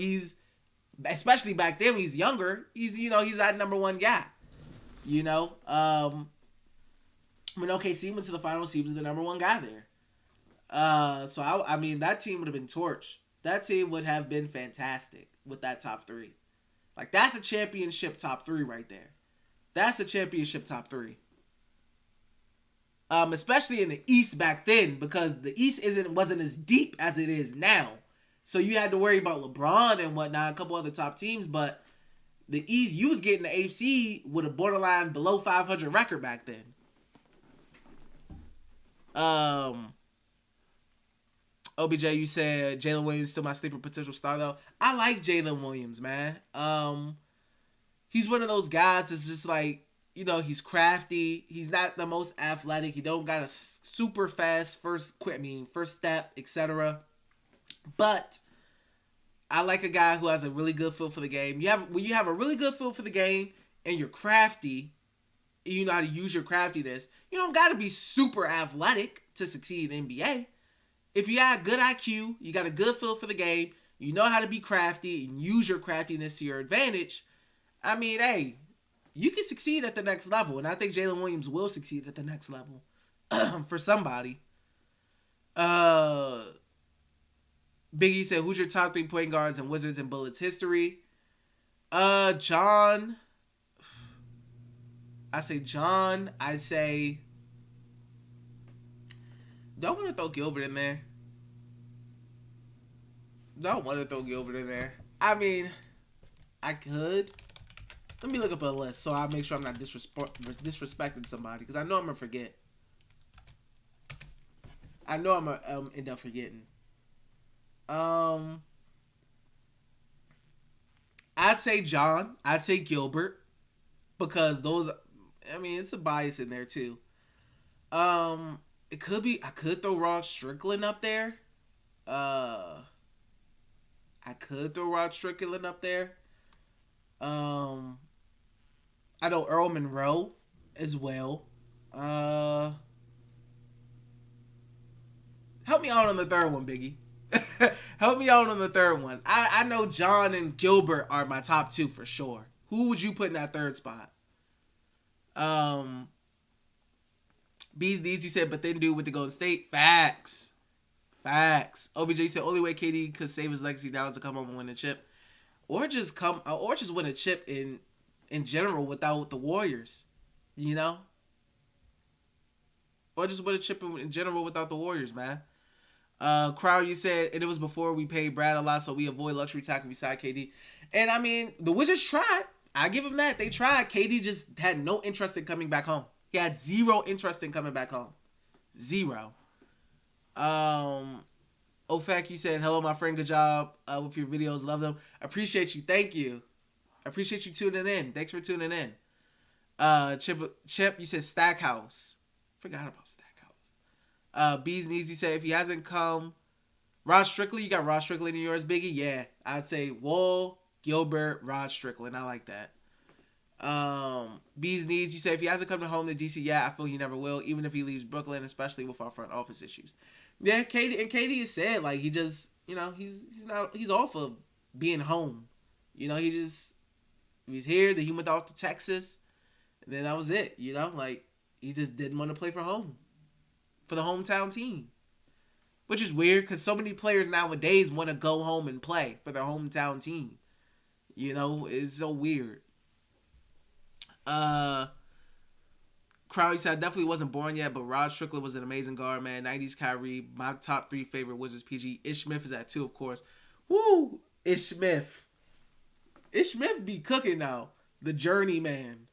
he's, especially back then when he's younger, he's that number 1 guy. When OKC went to the finals, he was the number 1 guy there. So I mean, that team would have been torched. That team would have been fantastic with that top 3. Like, that's a championship top 3 right there. That's a championship top 3. Especially in the East back then, because the East wasn't as deep as it is now. So you had to worry about LeBron and whatnot, a couple other top teams, but the East, you was getting the AFC with a borderline below 500 record back then. OBJ, you said Jalen Williams is still my sleeper potential star, though. I like Jalen Williams, man. He's one of those guys that's just like, he's crafty. He's not the most athletic. He don't got a super fast first step, etc. But I like a guy who has a really good feel for the game. When you have a really good feel for the game and you're crafty, you know how to use your craftiness. You don't got to be super athletic to succeed in the NBA. If you got good IQ, you got a good feel for the game, you know how to be crafty and use your craftiness to your advantage, I mean, hey, you can succeed at the next level. And I think Jalen Williams will succeed at the next level for somebody. Biggie said, who's your top 3 point guards in Wizards and Bullets history? John. I say John. I say... Don't want to throw Gilbert in there. Don't want to throw Gilbert in there. I mean, I could. Let me look up a list so I make sure I'm not disrespecting somebody, because I know I'm going to forget. I know I'm going to end up forgetting. I'd say John. I'd say Gilbert, because those, I mean, it's a bias in there too. It could be, I could throw Rod Strickland up there. I know Earl Monroe as well. Help me out on the third one, Biggie. Help me out on the third one. I know John and Gilbert are my top 2 for sure. Who would you put in that third spot? Bees Knees, you said, but then do with the Golden State. Facts. OBJ said, only way KD could save his legacy now is to come home and win a chip. Or just win a chip in general without the Warriors. Or just win a chip in general without the Warriors, man. Crowd, you said, and it was before we paid Brad a lot, so we avoid luxury tackle beside KD. And I mean, the Wizards tried. I give them that. They tried. KD just had no interest in coming back home. He had zero interest in coming back home. Zero. Ofak, you said, hello, my friend. Good job with your videos. Love them. Appreciate you. Thank you. Appreciate you tuning in. Thanks for tuning in. Chip, you said Stackhouse. Forgot about Stackhouse. Bees Knees, you said, if he hasn't come, Rod Strickland. You got Rod Strickland in yours, Biggie? Yeah. I'd say Wall, Gilbert, Rod Strickland. I like that. Bees Knees, you say, if he hasn't come to home to DC, yeah, I feel he never will, even if he leaves Brooklyn, especially with our front office issues. Yeah, KD has said, like, he just, he's off of being home. He's here, then he went off to Texas, and then that was it, like, he just didn't want to play for home, for the hometown team. Which is weird, because so many players nowadays want to go home and play for their hometown team. It's so weird. Crowley said, I definitely wasn't born yet, but Rod Strickland was an amazing guard, man. 90s Kyrie, my top 3 favorite Wizards PG. Ish Smith is at 2, of course. Woo! Ish Smith. Ish Smith be cooking now. The journeyman.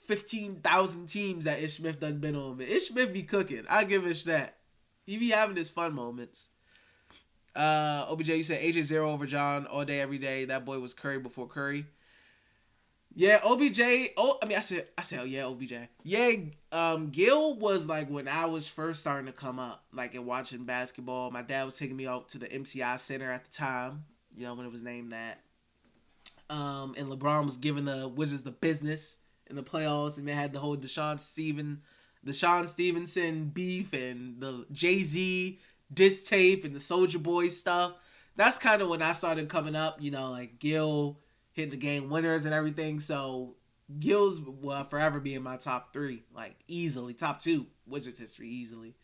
15,000 teams that Ish Smith done been on. But Ish Smith be cooking. I give Ish that. He be having his fun moments. OBJ, you said AJ 0 over John all day, every day. That boy was Curry before Curry. Yeah, OBJ. I said, oh yeah, OBJ. Yeah, Gil was like when I was first starting to come up, like in watching basketball. My dad was taking me out to the MCI Center at the time, you know, when it was named that. And LeBron was giving the Wizards the business in the playoffs, and they had the whole Deshaun Stevenson beef and the Jay-Z diss tape and the Soulja Boy stuff. That's kind of when I started coming up, you know, like Gil hit the game winners and everything. So Gil's will forever be in my top 3, like easily top 2 Wizards history easily.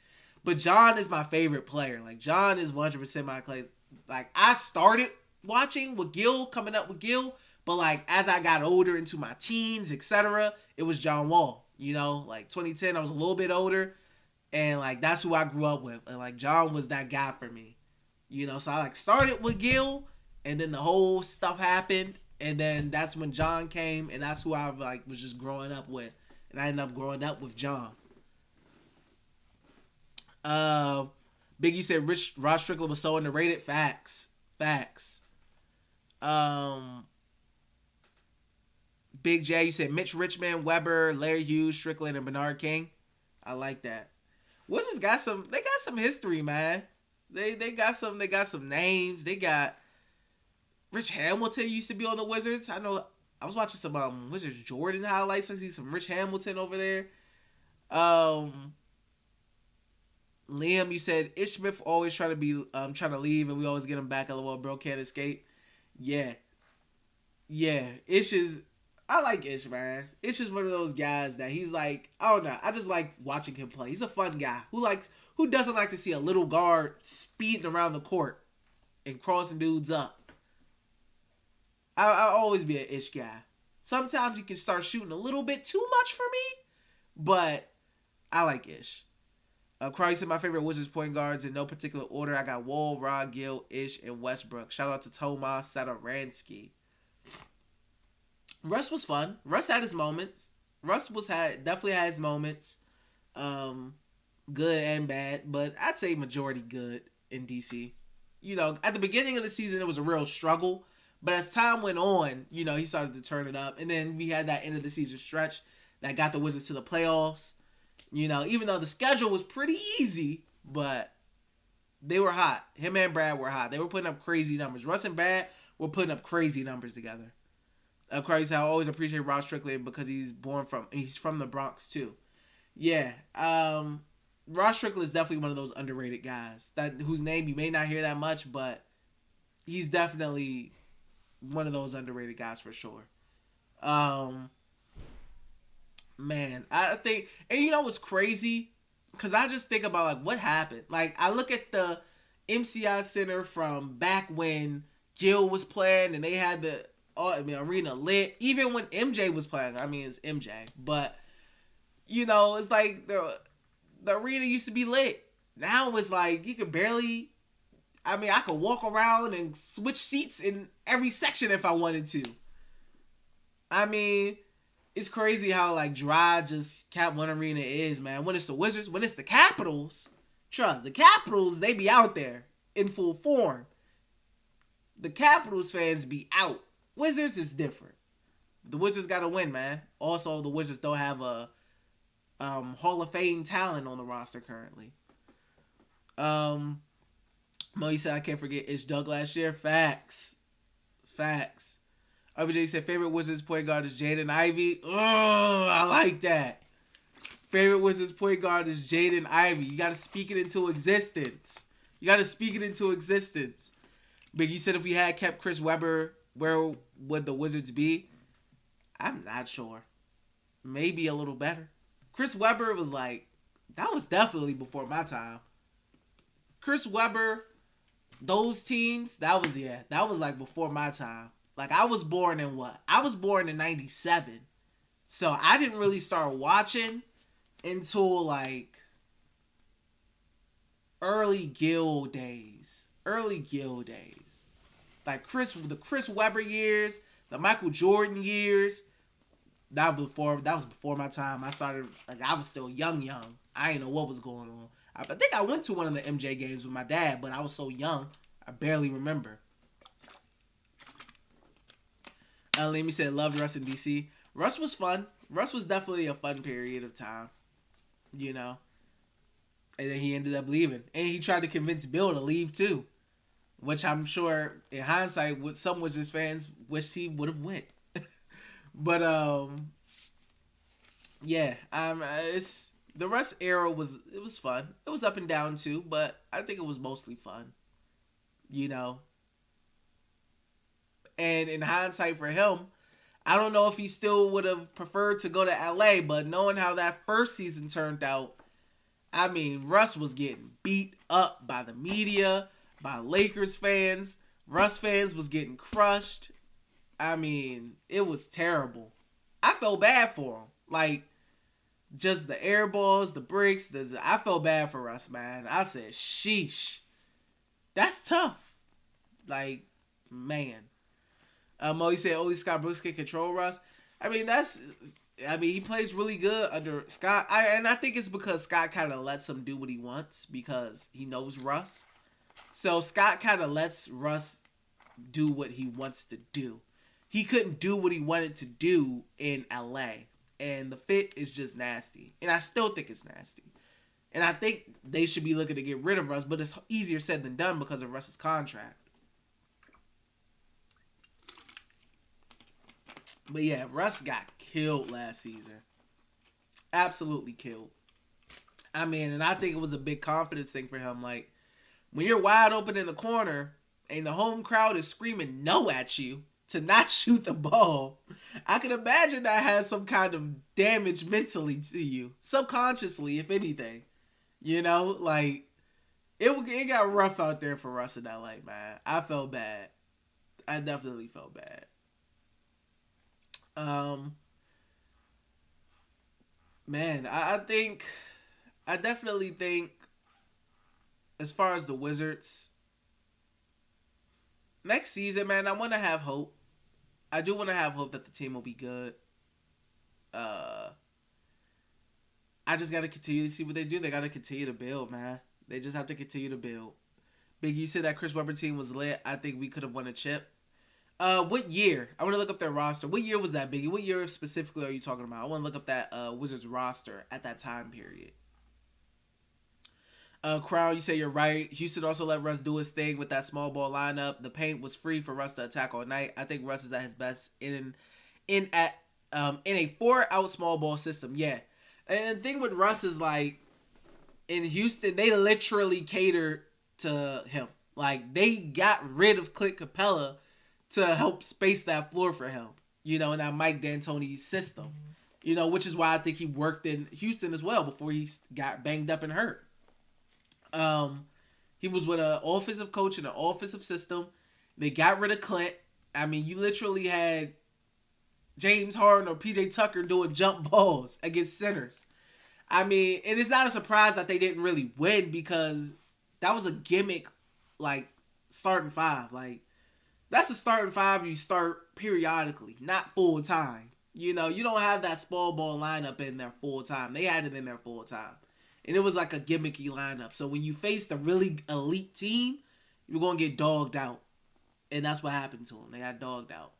But John is my favorite player. Like John is 100% my place. Like I started watching with Gil, coming up with Gil, but like as I got older into my teens, etc., it was John Wall. You know, like 2010, I was a little bit older, and like that's who I grew up with. And like John was that guy for me. You know, so I like started with Gil, and then the whole stuff happened, and then that's when John came, and that's who I like was just growing up with, and I ended up growing up with John. Biggie said Rod Strickland was so underrated. Facts. Big J, you said Mitch Richmond, Weber, Larry Hughes, Strickland, and Bernard King. I like that. Wizards got some. They got some history, man. They got some. They got some names. They got Rich Hamilton used to be on the Wizards. I know. I was watching some Wizards Jordan highlights. I see some Rich Hamilton over there. Liam, you said Ish Smith always trying to leave, and we always get him back. LOL, bro, can't escape. Yeah. Ish is. I like Ish, man. Ish is one of those guys that he's like, I don't know. I just like watching him play. He's a fun guy who doesn't like to see a little guard speeding around the court and crossing dudes up. I'll always be an Ish guy. Sometimes you can start shooting a little bit too much for me, but I like Ish. Crowley said my favorite Wizards point guards in no particular order. I got Wall, Rod, Gill, Ish, and Westbrook. Shout out to Tomas Satoransky. Russ was fun. Russ had his moments. Definitely had his moments. Good and bad, but I'd say majority good in DC. You know, at the beginning of the season, it was a real struggle. But as time went on, you know, he started to turn it up. And then we had that end of the season stretch that got the Wizards to the playoffs. You know, even though the schedule was pretty easy, but they were hot. Him and Brad were hot. They were putting up crazy numbers. Russ and Brad were putting up crazy numbers together. Crazy, I always appreciate Rod Strickland because he's from the Bronx too. Yeah, Rod Strickland is definitely one of those underrated guys whose name you may not hear that much, but he's definitely one of those underrated guys for sure. Man, I think, and you know what's crazy? Because I just think about like what happened. Like I look at the MCI Center from back when Gil was playing, and they had the arena lit. Even when MJ was playing, I mean it's MJ, but you know it's like the arena used to be lit. Now it's like you could barely. I mean, I could walk around and switch seats in every section if I wanted to. I mean, it's crazy how like dry just Cap One Arena is, man. When it's the Wizards, when it's the Capitals, trust the Capitals, they be out there in full form. The Capitals fans be out. Wizards is different. The Wizards got to win, man. Also, the Wizards don't have a Hall of Fame talent on the roster currently. Mo, you said I can't forget Ish Doug last year. Facts. RBJ said favorite Wizards point guard is Jaden Ivey. Oh, I like that. Favorite Wizards point guard is Jaden Ivey. You got to speak it into existence. Big, you said if we had kept Chris Webber, where would the Wizards be? I'm not sure. Maybe a little better. Chris Webber was like, that was definitely before my time. Chris Webber, those teams, that was like before my time. Like I was born in what? I was born in 97. So I didn't really start watching until like early Gill days. Early Gill days. Like the Chris Webber years, the Michael Jordan years. That was before my time. I started like I was still young. I didn't know what was going on. I think I went to one of the MJ games with my dad, but I was so young, I barely remember. Lamy said, loved Russ in DC. Russ was fun. Russ was definitely a fun period of time, you know. And then he ended up leaving. And he tried to convince Bill to leave too, which I'm sure, in hindsight, some Wizards fans wished he would have went. But, yeah, it's the Russ era was fun. It was up and down too, but I think it was mostly fun, you know. And in hindsight for him, I don't know if he still would have preferred to go to LA, but knowing how that first season turned out, I mean, Russ was getting beat up by the media, by Lakers fans. Russ fans was getting crushed. I mean, it was terrible. I felt bad for him. Like, just the air balls, the breaks, I felt bad for Russ, man. I said, sheesh. That's tough. Like, man. He said only Scott Brooks can control Russ. I mean, he plays really good under Scott. And I think it's because Scott kind of lets him do what he wants because he knows Russ. So Scott kind of lets Russ do what he wants to do. He couldn't do what he wanted to do in LA. And the fit is just nasty. And I still think it's nasty. And I think they should be looking to get rid of Russ, but it's easier said than done because of Russ's contract. But yeah, Russ got killed last season. Absolutely killed. I mean, and I think it was a big confidence thing for him. Like, when you're wide open in the corner and the home crowd is screaming no at you to not shoot the ball, I can imagine that has some kind of damage mentally to you. Subconsciously, if anything. You know, like, it got rough out there for Russ in LA, man. I felt bad. I definitely felt bad. Man, I definitely think as far as the Wizards next season, man, I want to have hope. I do want to have hope that the team will be good. I just got to continue to see what they do. They got to continue to build, man. They just have to continue to build. Big, you said that Chris Webber team was lit. I think we could have won a chip. What year? I want to look up their roster. What year was that, Biggie? What year specifically are you talking about? I want to look up that Wizards roster at that time period. Crown, you say you're right. Houston also let Russ do his thing with that small ball lineup. The paint was free for Russ to attack all night. I think Russ is at his best in a 4-out small ball system. Yeah, and the thing with Russ is like in Houston, they literally catered to him. Like they got rid of Clint Capella to help space that floor for him, you know, in that Mike D'Antoni system, you know, which is why I think he worked in Houston as well before he got banged up and hurt. He was with an offensive coach in an offensive system. They got rid of Clint. I mean, you literally had James Harden or PJ Tucker doing jump balls against centers. I mean, it is not a surprise that they didn't really win because that was a gimmick, like, starting five. Like, that's a starting five you start periodically, not full time. You know, you don't have that small ball lineup in there full time. They had it in there full time. And it was like a gimmicky lineup. So when you faced a really elite team, you're going to get dogged out. And that's what happened to them. They got dogged out.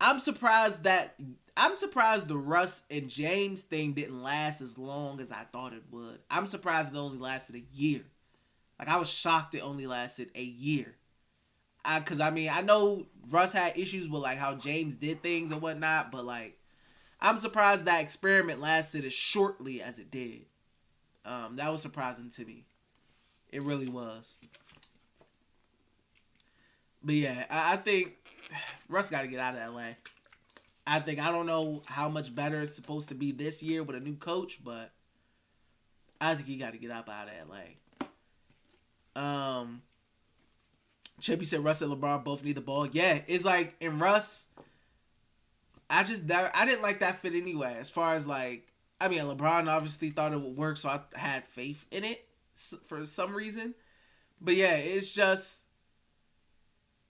I'm surprised the Russ and James thing didn't last as long as I thought it would. I'm surprised it only lasted a year. Like, I was shocked it only lasted a year. Because, I mean, I know Russ had issues with, like, how James did things and whatnot. But, like, I'm surprised that experiment lasted as shortly as it did. That was surprising to me. It really was. But yeah, I think Russ got to get out of LA. I don't know how much better it's supposed to be this year with a new coach, but I think he got to get up out of LA. Chippy said Russ and LeBron both need the ball. Yeah, it's like in Russ, I didn't like that fit anyway. As far as like I mean, LeBron obviously thought it would work, so I had faith in it for some reason. But yeah, it's just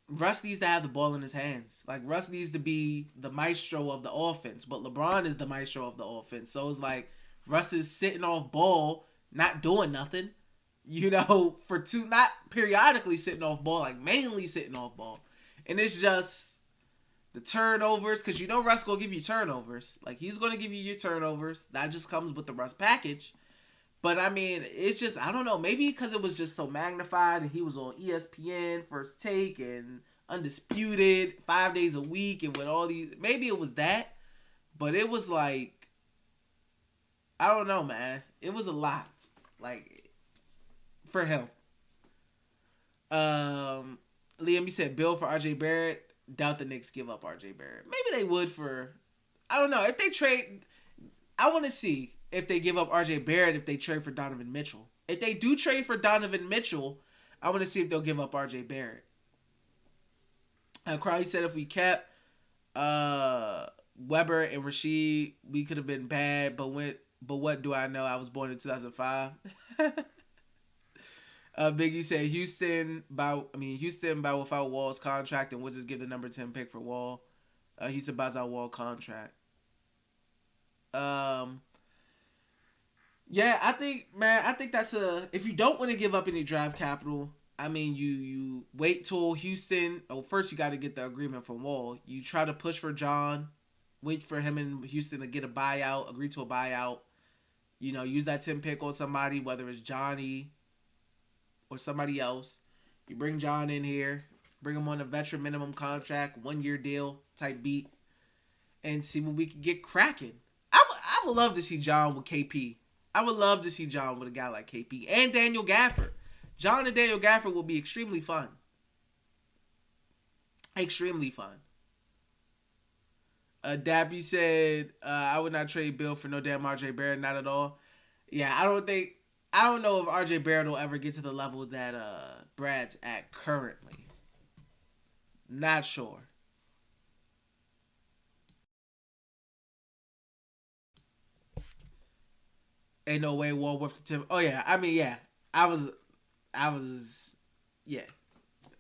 Russ needs to have the ball in his hands. Like Russ needs to be the maestro of the offense, but LeBron is the maestro of the offense. So it's like Russ is sitting off ball, not doing nothing. You know, for two, not periodically sitting off ball, like mainly sitting off ball, and it's just the turnovers, because you know Russ gonna give you turnovers. Like he's gonna give you your turnovers. That just comes with the Russ package. But I mean, it's just I don't know. Maybe because it was just so magnified, and he was on ESPN, First Take, and Undisputed 5 days a week, and with all these. Maybe it was that, but it was like I don't know, man. It was a lot, like for him. Liam, you said Bill for RJ Barrett. Doubt the Knicks give up RJ Barrett. Maybe they would for I don't know if they trade. I want to see if they give up RJ Barrett if they trade for Donovan Mitchell. If they do trade for Donovan Mitchell, I want to see if they'll give up RJ Barrett. Crowley said if we kept Weber and Rasheed, we could have been bad. But what do I know? I was born in 2005. Biggie said Houston by without Wall's contract, and we'll just give the number 10 pick for Wall. Houston buys out Wall contract. Yeah, I think that's if you don't want to give up any draft capital, I mean you wait till Houston. Oh, first you got to get the agreement from Wall. You try to push for John, wait for him in Houston to get a buyout, agree to a buyout. You know, use that 10 pick on somebody, whether it's Johnny or somebody else. You bring John in here, bring him on a veteran minimum contract, 1-year deal type beat, and see what we can get cracking. I would love to see John with KP. I would love to see John with a guy like KP and Daniel Gafford. John and Daniel Gafford will be extremely fun. Extremely fun. Dappy said, I would not trade Bill for no damn RJ Barrett, not at all. Yeah, I don't know if RJ Barrett will ever get to the level that Brad's at currently. Not sure. Ain't no way Wall worth the 10. Oh yeah, I mean yeah. I was yeah.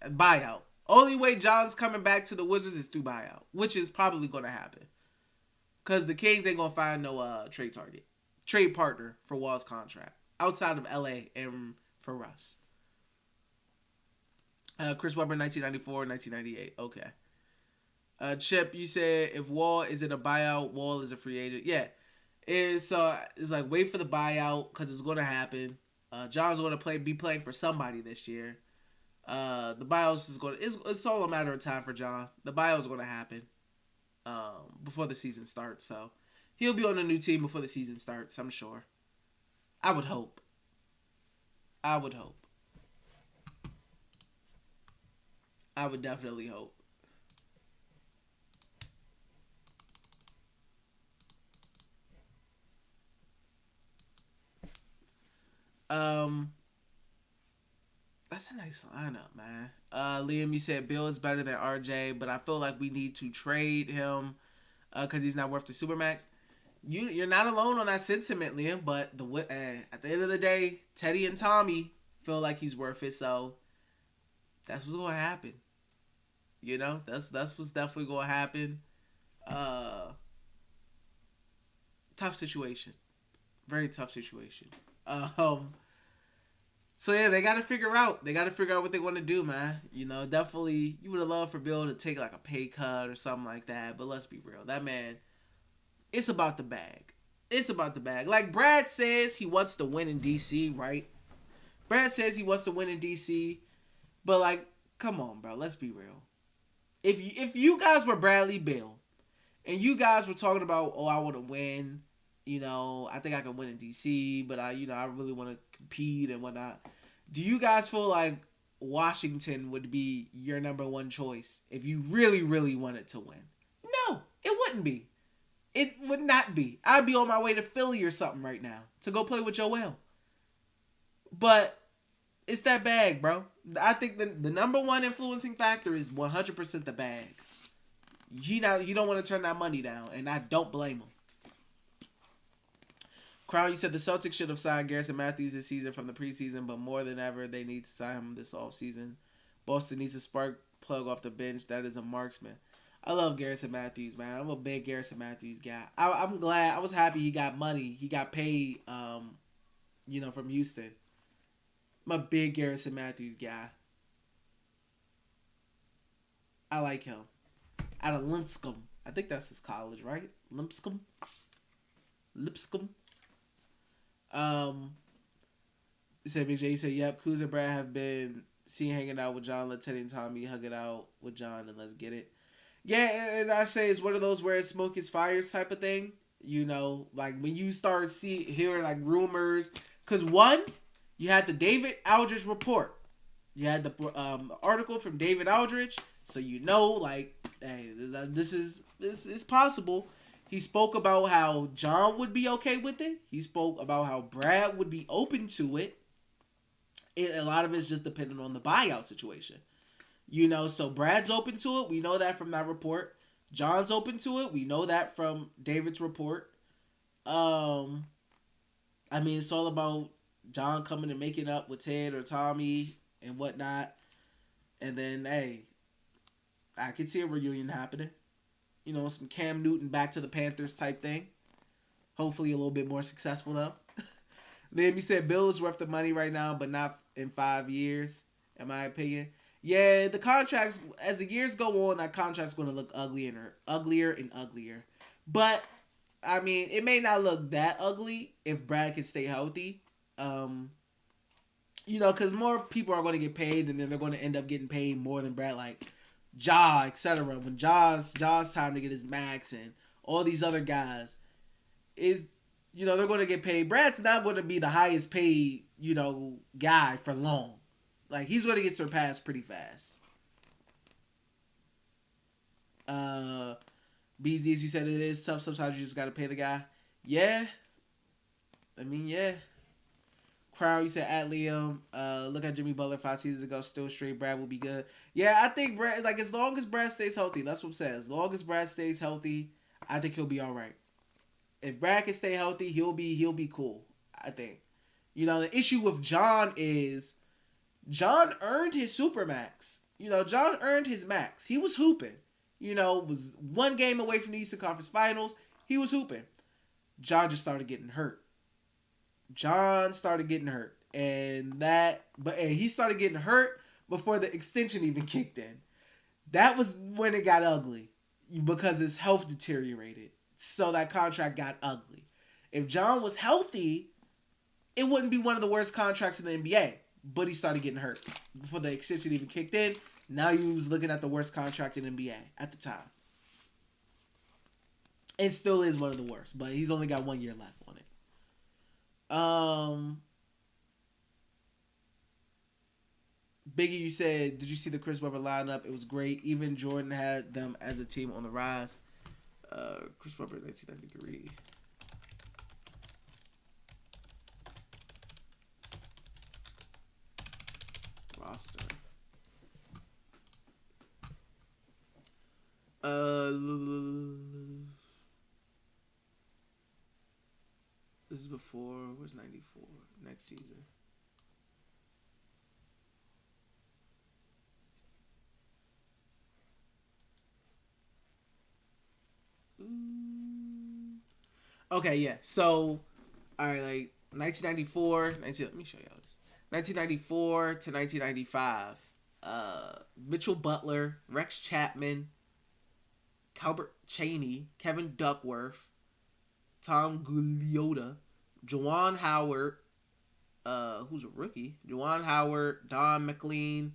Buyout. Only way John's coming back to the Wizards is through buyout, which is probably gonna happen. Cause the Kings ain't gonna find no trade partner for Wall's contract outside of LA and for Russ. Chris Webber, 1994, 1998. Okay. Chip, you said if Wall isn't a buyout, Wall is a free agent. Yeah. It's like wait for the buyout because it's going to happen. John's going to be playing for somebody this year. The buyout is going to it's all a matter of time for John. The buyout is going to happen before the season starts. So he'll be on a new team before the season starts, I'm sure. I would hope. I would definitely hope. That's a nice lineup, man. Liam, you said Bill is better than RJ, but I feel like we need to trade him because he's not worth the supermax. You're not alone on that sentiment, Liam. But at the end of the day, Teddy and Tommy feel like he's worth it, so that's what's gonna happen. You know, that's what's definitely gonna happen. Tough situation, very tough situation. So yeah, they gotta figure out what they want to do, man. You know, definitely you would have loved for Bill to take like a pay cut or something like that. But let's be real, that man, it's about the bag. It's about the bag. Like Brad says he wants to win in DC, right? Brad says he wants to win in DC, but like, come on, bro, let's be real. If you guys were Bradley Beal and you guys were talking about, oh, I want to win, you know, I think I can win in DC, but I really want to compete and whatnot. Do you guys feel like Washington would be your number one choice if you really, really wanted to win? No, it wouldn't be. It would not be. I'd be on my way to Philly or something right now to go play with Joel. But it's that bag, bro. I think the number one influencing factor is 100% the bag. You don't want to turn that money down, and I don't blame him. Crown, you said the Celtics should have signed Garrison Matthews this season from the preseason, but more than ever, they need to sign him this offseason. Boston needs a spark plug off the bench that is a marksman. I love Garrison Matthews, man. I'm a big Garrison Matthews guy. I'm glad. I was happy he got money. He got paid, from Houston. I'm a big Garrison Matthews guy. I like him. Out of Lipscomb. I think that's his college, right? Lipscomb. He said, Big J, he said, yep, Kuz and Brad have been seen hanging out with John, Lieutenant Tommy, hug it out with John, and let's get it. Yeah, and I say it's one of those where it's smoke is fires type of thing. Like when you start hearing like rumors. Because one, you had the David Aldridge report. You had the article from David Aldridge. So like, hey, this is possible. He spoke about how John would be okay with it. He spoke about how Brad would be open to it. A lot of it's just dependent on the buyout situation. So Brad's open to it. We know that from that report. John's open to it. We know that from David's report. It's all about John coming and making up with Ted or Tommy and whatnot. And then, hey, I could see a reunion happening. Some Cam Newton back to the Panthers type thing. Hopefully a little bit more successful though. Then he said Bill is worth the money right now, but not in 5 years, in my opinion. Yeah, the contracts, as the years go on, that contract's going to look uglier and uglier. But, it may not look that ugly if Brad can stay healthy. Because more people are going to get paid, and then they're going to end up getting paid more than Brad, like Ja, etc. When Ja's time to get his max and all these other guys, they're going to get paid. Brad's not going to be the highest paid, guy for long. Like, he's going to get surpassed pretty fast. BZs, you said it is tough. Sometimes you just got to pay the guy. Yeah. Yeah. Crown, you said at Liam. Look at Jimmy Butler 5 seasons ago. Still straight. Brad will be good. Yeah, I think Brad, like, as long as Brad stays healthy, that's what I'm saying. As long as Brad stays healthy, I think he'll be all right. If Brad can stay healthy, he'll be cool, I think. The issue with John is John earned his Supermax. John earned his max. He was hooping. Was one game away from the Eastern Conference Finals. He was hooping. John just started getting hurt. And he started getting hurt before the extension even kicked in. That was when it got ugly because his health deteriorated. So that contract got ugly. If John was healthy, it wouldn't be one of the worst contracts in the NBA. But he started getting hurt before the extension even kicked in. Now you was looking at the worst contract in the NBA at the time. It still is one of the worst, but he's only got 1 year left on it. Biggie, you said, did you see the Chris Webber lineup? It was great. Even Jordan had them as a team on the rise. Chris Webber, 1993. Roster. This is before. Where's 94? Next season. Okay, yeah. So, all right, like 1994. Let me show y'all this. 1994 to 1995. Mitchell Butler, Rex Chapman, Calbert Chaney, Kevin Duckworth, Tom Gugliotta, Juwan Howard, who's a rookie, Juwan Howard, Don McLean,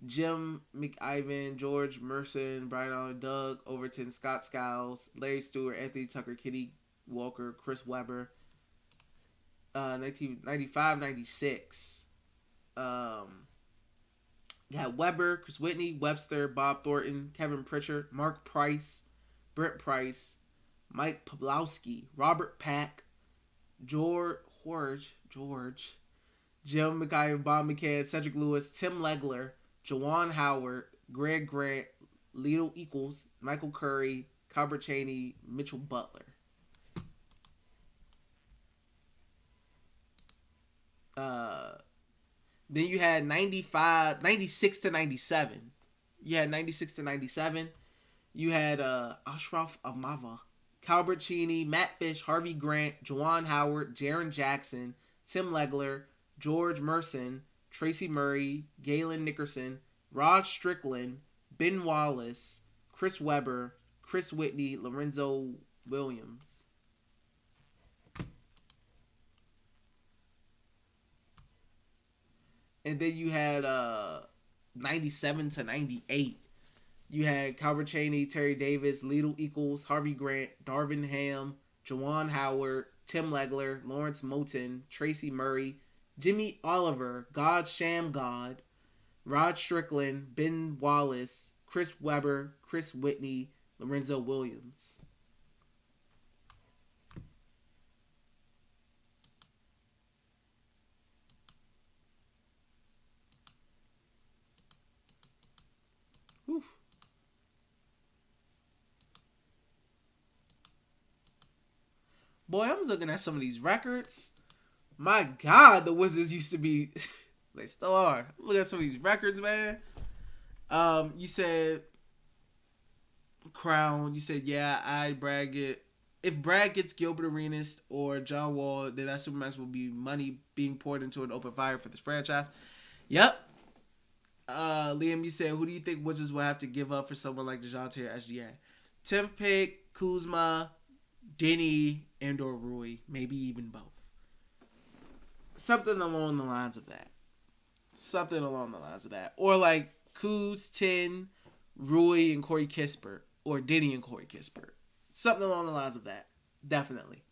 Jim McIvan, George Merson, Brian Allen, Doug Overton, Scott Skiles, Larry Stewart, Anthony Tucker, Kenny Walker, Chris Webber. 1995-96. You had Webber, Chris Whitney, Webster, Bob Thornton, Kevin Pritchard, Mark Price, Brent Price, Mike Pawlowski, Robert Pack, George, Jim McIvan, Bob McCann, Cedric Lewis, Tim Legler, Juwan Howard, Greg Grant, Lito Equals, Michael Curry, Calbert Chaney, Mitchell Butler. Uh, then you had 95, 96 to 97. You had 96 to 97. You had Ashraf Amava, Calbert Cheney, Matt Fish, Harvey Grant, Juwan Howard, Jaron Jackson, Tim Legler, George Merson, Tracy Murray, Galen Nickerson, Rod Strickland, Ben Wallace, Chris Webber, Chris Whitney, Lorenzo Williams. And then you had 97 to 98. You had Calvert Cheney, Terry Davis, Lidl Equals, Harvey Grant, Darvin Ham, Jawan Howard, Tim Legler, Lawrence Moten, Tracy Murray, Jimmy Oliver, God Sham God, Rod Strickland, Ben Wallace, Chris Webber, Chris Whitney, Lorenzo Williams. Whew. Boy, I'm looking at some of these records. My God, the Wizards used to be. They still are. Look at some of these records, man. You said Crown. You said Brad get. If Brad gets Gilbert Arenas or John Wall, then that Supermax will be money being poured into an open fire for this franchise. Yep. Liam, you said, who do you think Wizards will have to give up for someone like DeJounte or SGA? 10th pick, Kuzma, Denny, and or Rui. Maybe even both. Something along the lines of that. Or like Kuz, 10, Rui, and Corey Kispert. Or Denny and Corey Kispert. Something along the lines of that. Definitely.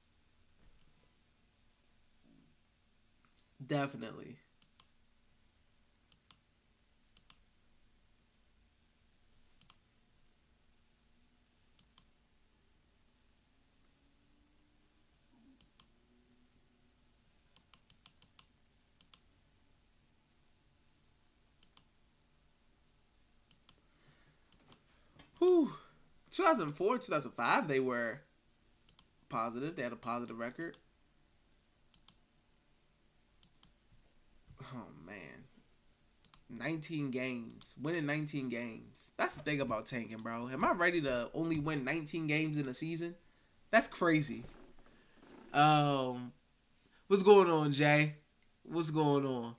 Whew. 2004, 2005, they were positive. They had a positive record. Oh, man. 19 games. Winning 19 games. That's the thing about tanking, bro. Am I ready to only win 19 games in a season? That's crazy. What's going on, Jay? What's going on?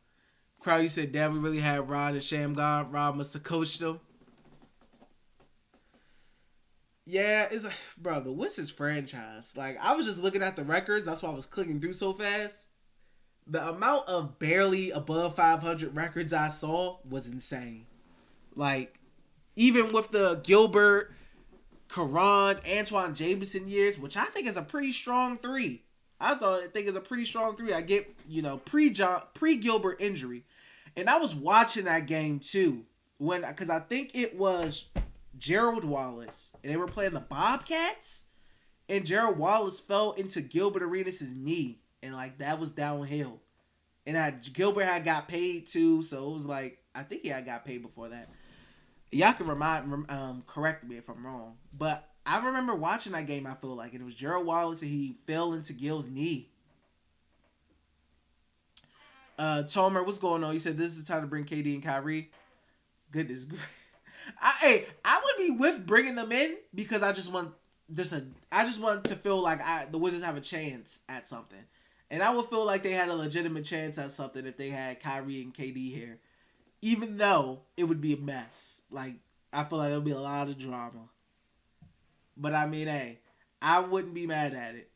Crowd, you said, damn, we really had Rod and Sham God. Rod must have coached them. Yeah, it's like, bro, the Wizards franchise. Like, I was just looking at the records. That's why I was clicking through so fast. The amount of barely above 500 records I saw was insane. Like, even with the Gilbert, Caron, Antoine Jameson years, which I think is a pretty strong three. I think it's a pretty strong three. I get, pre-Gilbert injury. And I was watching that game too. Because I think it was Gerald Wallace, and they were playing the Bobcats, and Gerald Wallace fell into Gilbert Arenas' knee, and like that was downhill. And Gilbert had got paid too, so it was like I think he had got paid before that. Y'all can correct me if I'm wrong, but I remember watching that game. I feel like and it was Gerald Wallace, and he fell into Gil's knee. Tomer, what's going on? You said this is the time to bring KD and Kyrie. Goodness gracious. I would be with bringing them in because I just want to feel like the Wizards have a chance at something, and I would feel like they had a legitimate chance at something if they had Kyrie and KD here, even though it would be a mess. Like I feel like it would be a lot of drama, but I mean, hey, I wouldn't be mad at it.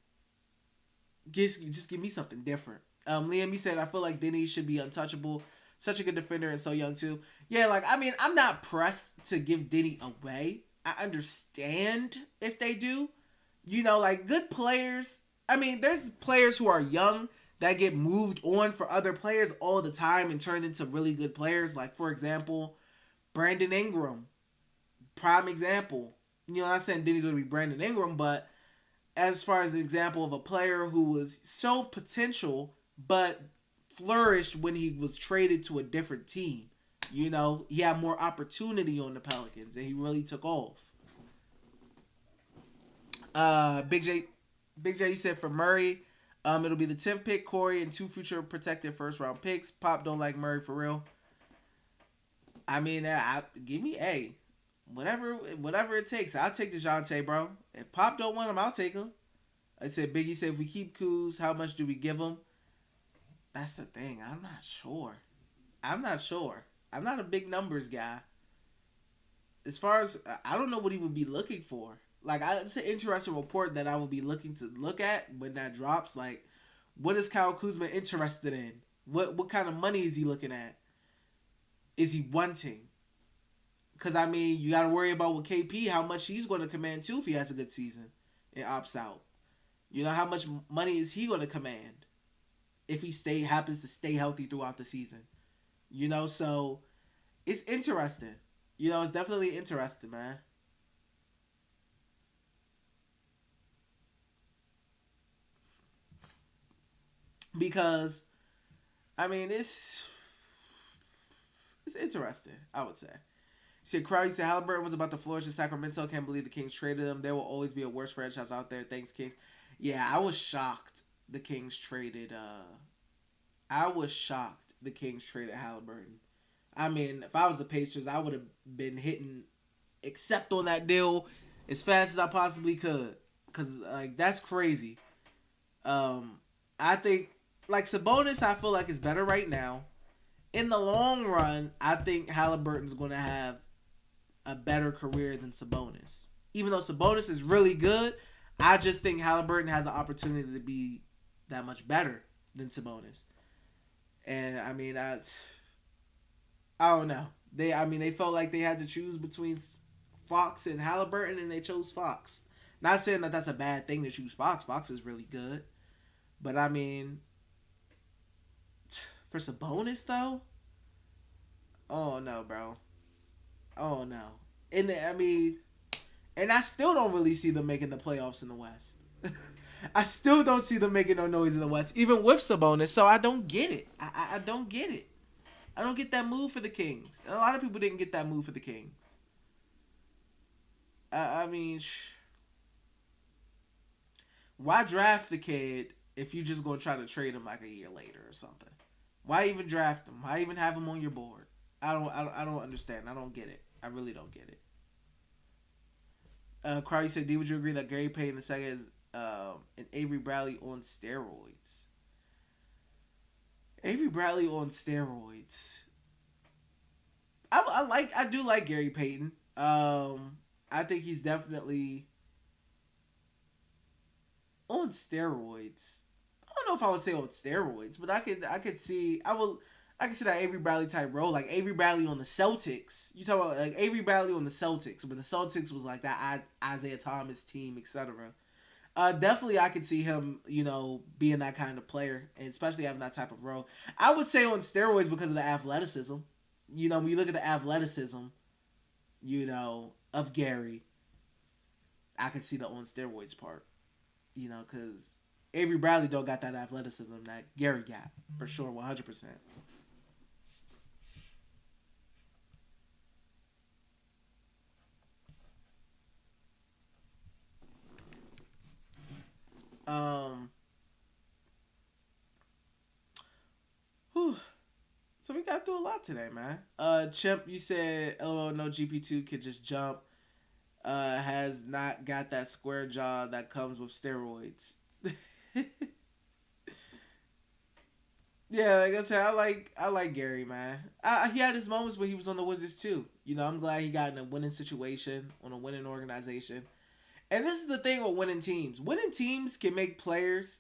Just give me something different. Liam, you said I feel like Denny should be untouchable. Such a good defender and so young too. Yeah, like I mean, I'm not pressed to give Denny away. I understand if they do. Like good players. I mean, there's players who are young that get moved on for other players all the time and turned into really good players. Like for example, Brandon Ingram, prime example. I'm not saying Denny's going to be Brandon Ingram, but as far as the example of a player who was so potential, but flourished when he was traded to a different team. He had more opportunity on the Pelicans, and he really took off. Big J, you said for Murray, It'll be the 10th pick, Corey, and 2 future protected first round picks. Pop don't like Murray for real. I mean, give me a whatever it takes. I'll take DeJounte, bro. If Pop don't want him, I'll take him. I said Biggie said if we keep Kuz, how much do we give him? That's the thing. I'm not sure. I'm not a big numbers guy. As far as I don't know what he would be looking for. Like it's an interesting report that I will be looking to look at when that drops. Like, what is Kyle Kuzma interested in? What kind of money is he looking at? Is he wanting? Because I mean, you got to worry about with KP how much he's going to command too if he has a good season and opts out. You know how much money is he going to command if he happens to stay healthy throughout the season. You know, so it's interesting. You know, it's definitely interesting, man. Because, I mean, it's interesting, I would say. You said Crowd, you said Halliburton was about to flourish in Sacramento. Can't believe the Kings traded him. There will always be a worse franchise out there. Thanks, Kings. Yeah, I was shocked the Kings traded Halliburton. I mean, if I was the Pacers, I would have been hitting accept on that deal as fast as I possibly could. Cause like that's crazy. I think like Sabonis, I feel like is better right now. In the long run, I think Halliburton's going to have a better career than Sabonis. Even though Sabonis is really good, I just think Halliburton has the opportunity to be that much better than Sabonis. And I mean, I don't know. They felt like they had to choose between Fox and Halliburton, and they chose Fox. Not saying that that's a bad thing to choose Fox. Fox is really good, but I mean, for Sabonis though, oh no, bro, oh no. And I still don't really see them making the playoffs in the West. I still don't see them making no noise in the West, even with Sabonis. So I don't get it. I don't get it. I don't get that move for the Kings. A lot of people didn't get that move for the Kings. I mean, why draft the kid if you just gonna try to trade him like a year later or something? Why even draft him? Why even have him on your board? I don't understand. I don't get it. I really don't get it. Crowley said, "D, would you agree that Gary Payton II is an Avery Bradley on steroids?" Avery Bradley on steroids. I do like Gary Payton. I think he's definitely on steroids. I don't know if I would say on steroids, but I could see that Avery Bradley type role, like Avery Bradley on the Celtics. You talk about like Avery Bradley on the Celtics, but the Celtics was like that Isaiah Thomas team, etc. Definitely, I could see him, being that kind of player, and especially having that type of role. I would say on steroids because of the athleticism. When you look at the athleticism, of Gary, I could see the on steroids part. Because Avery Bradley don't got that athleticism that Gary got, for sure, 100%. Whew. So we got through a lot today, man. Chimp, you said, "LOL, no GP2 could just jump. Has not got that square jaw that comes with steroids." Yeah, like I said, I like Gary, man. He had his moments when he was on the Wizards too. I'm glad he got in a winning situation on a winning organization. And this is the thing with winning teams. Winning teams can make players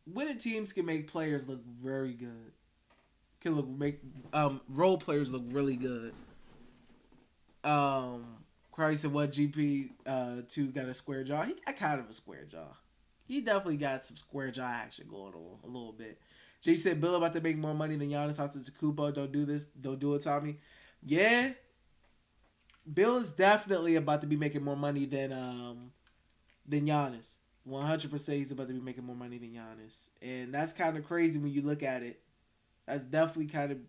look very good. Make role players look really good. Crowley said, "What GP two got a square jaw?" He got kind of a square jaw. He definitely got some square jaw action going on a little bit. Jay said, "Bill about to make more money than Giannis after Antetokounmpo. Don't do this. Don't do it, Tommy." Yeah, Bill is definitely about to be making more money than Giannis. 100%, he's about to be making more money than Giannis, and that's kind of crazy when you look at it. That's definitely kind of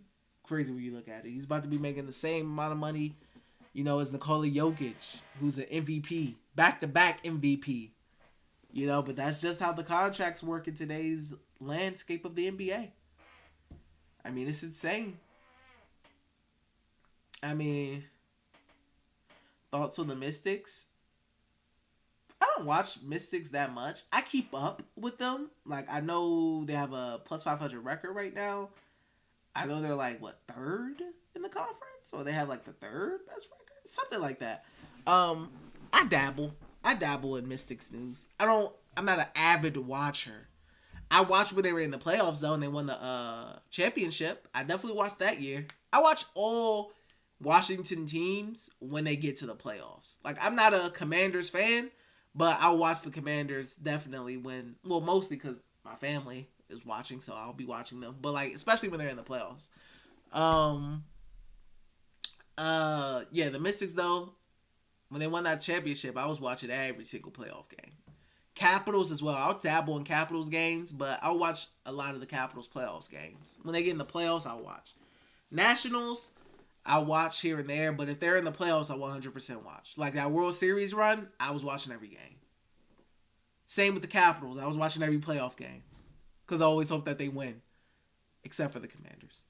crazy when you look at it. He's about to be making the same amount of money, as Nikola Jokic, who's an MVP, back-to-back MVP. But that's just how the contracts work in today's landscape of the NBA. I mean, it's insane. I mean, thoughts on the Mystics? I don't watch Mystics that much. I keep up with them. Like, I know they have a plus 500 record right now. I know they're like, what, third in the conference? Or they have like the third best record? Something like that. I dabble. I dabble in Mystics news. I'm not an avid watcher. I watched when they were in the playoffs though, and they won the championship. I definitely watched that year. I watch all Washington teams when they get to the playoffs. Like, I'm not a Commanders fan, but I'll watch the Commanders definitely mostly because my family is watching, so I'll be watching them. But like, especially when they're in the playoffs. Yeah, the Mystics though, when they won that championship, I was watching every single playoff game. Capitals as well. I'll dabble in Capitals games, but I'll watch a lot of the Capitals playoffs games. When they get in the playoffs, I'll watch. Nationals, I'll watch here and there, but if they're in the playoffs, I 100% watch. Like that World Series run, I was watching every game. Same with the Capitals. I was watching every playoff game because I always hope that they win, except for the Commanders.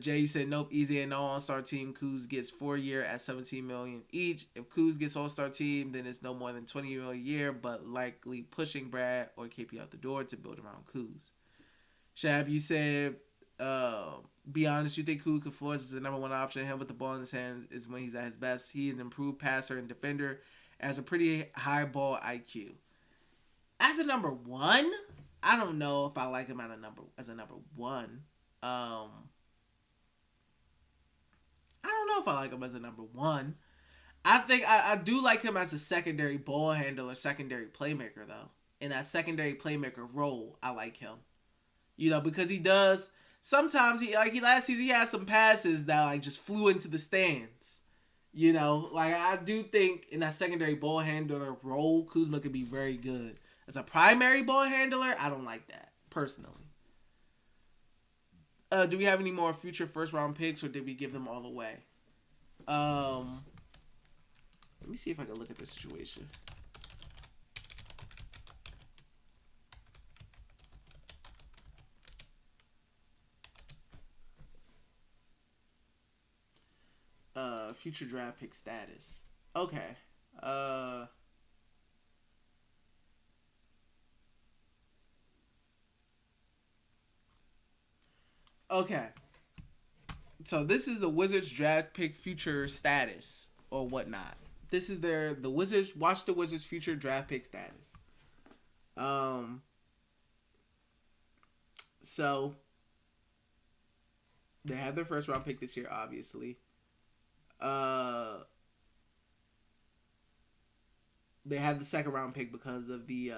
Jay said, nope, easy and no all-star team. Kuz gets 4-year at $17 million each. If Kuz gets all-star team, then it's no more than $20 million a year, but likely pushing Brad or KP out the door to build around Kuz. Shab, you said, be honest, you think Kuz could force is the number one option. Him with the ball in his hands is when he's at his best. He's an improved passer and defender, has a pretty high ball IQ. As a number one, I don't know if I like him as a number one. I don't know if I like him as a number one. I think I do like him as a secondary ball handler, secondary playmaker though. In that secondary playmaker role, I like him. Because he does sometimes last season he had some passes that like just flew into the stands. Like I do think in that secondary ball handler role, Kuzma could be very good. As a primary ball handler, I don't like that personally. Do we have any more future first round picks, or did we give them all away? Let me see if I can look at the situation. Future draft pick status. Okay. Okay. So this is the Wizards draft pick future status or whatnot. This is the Wizards. Watch the Wizards future draft pick status. So they have their first round pick this year, obviously. They have the second round pick because of the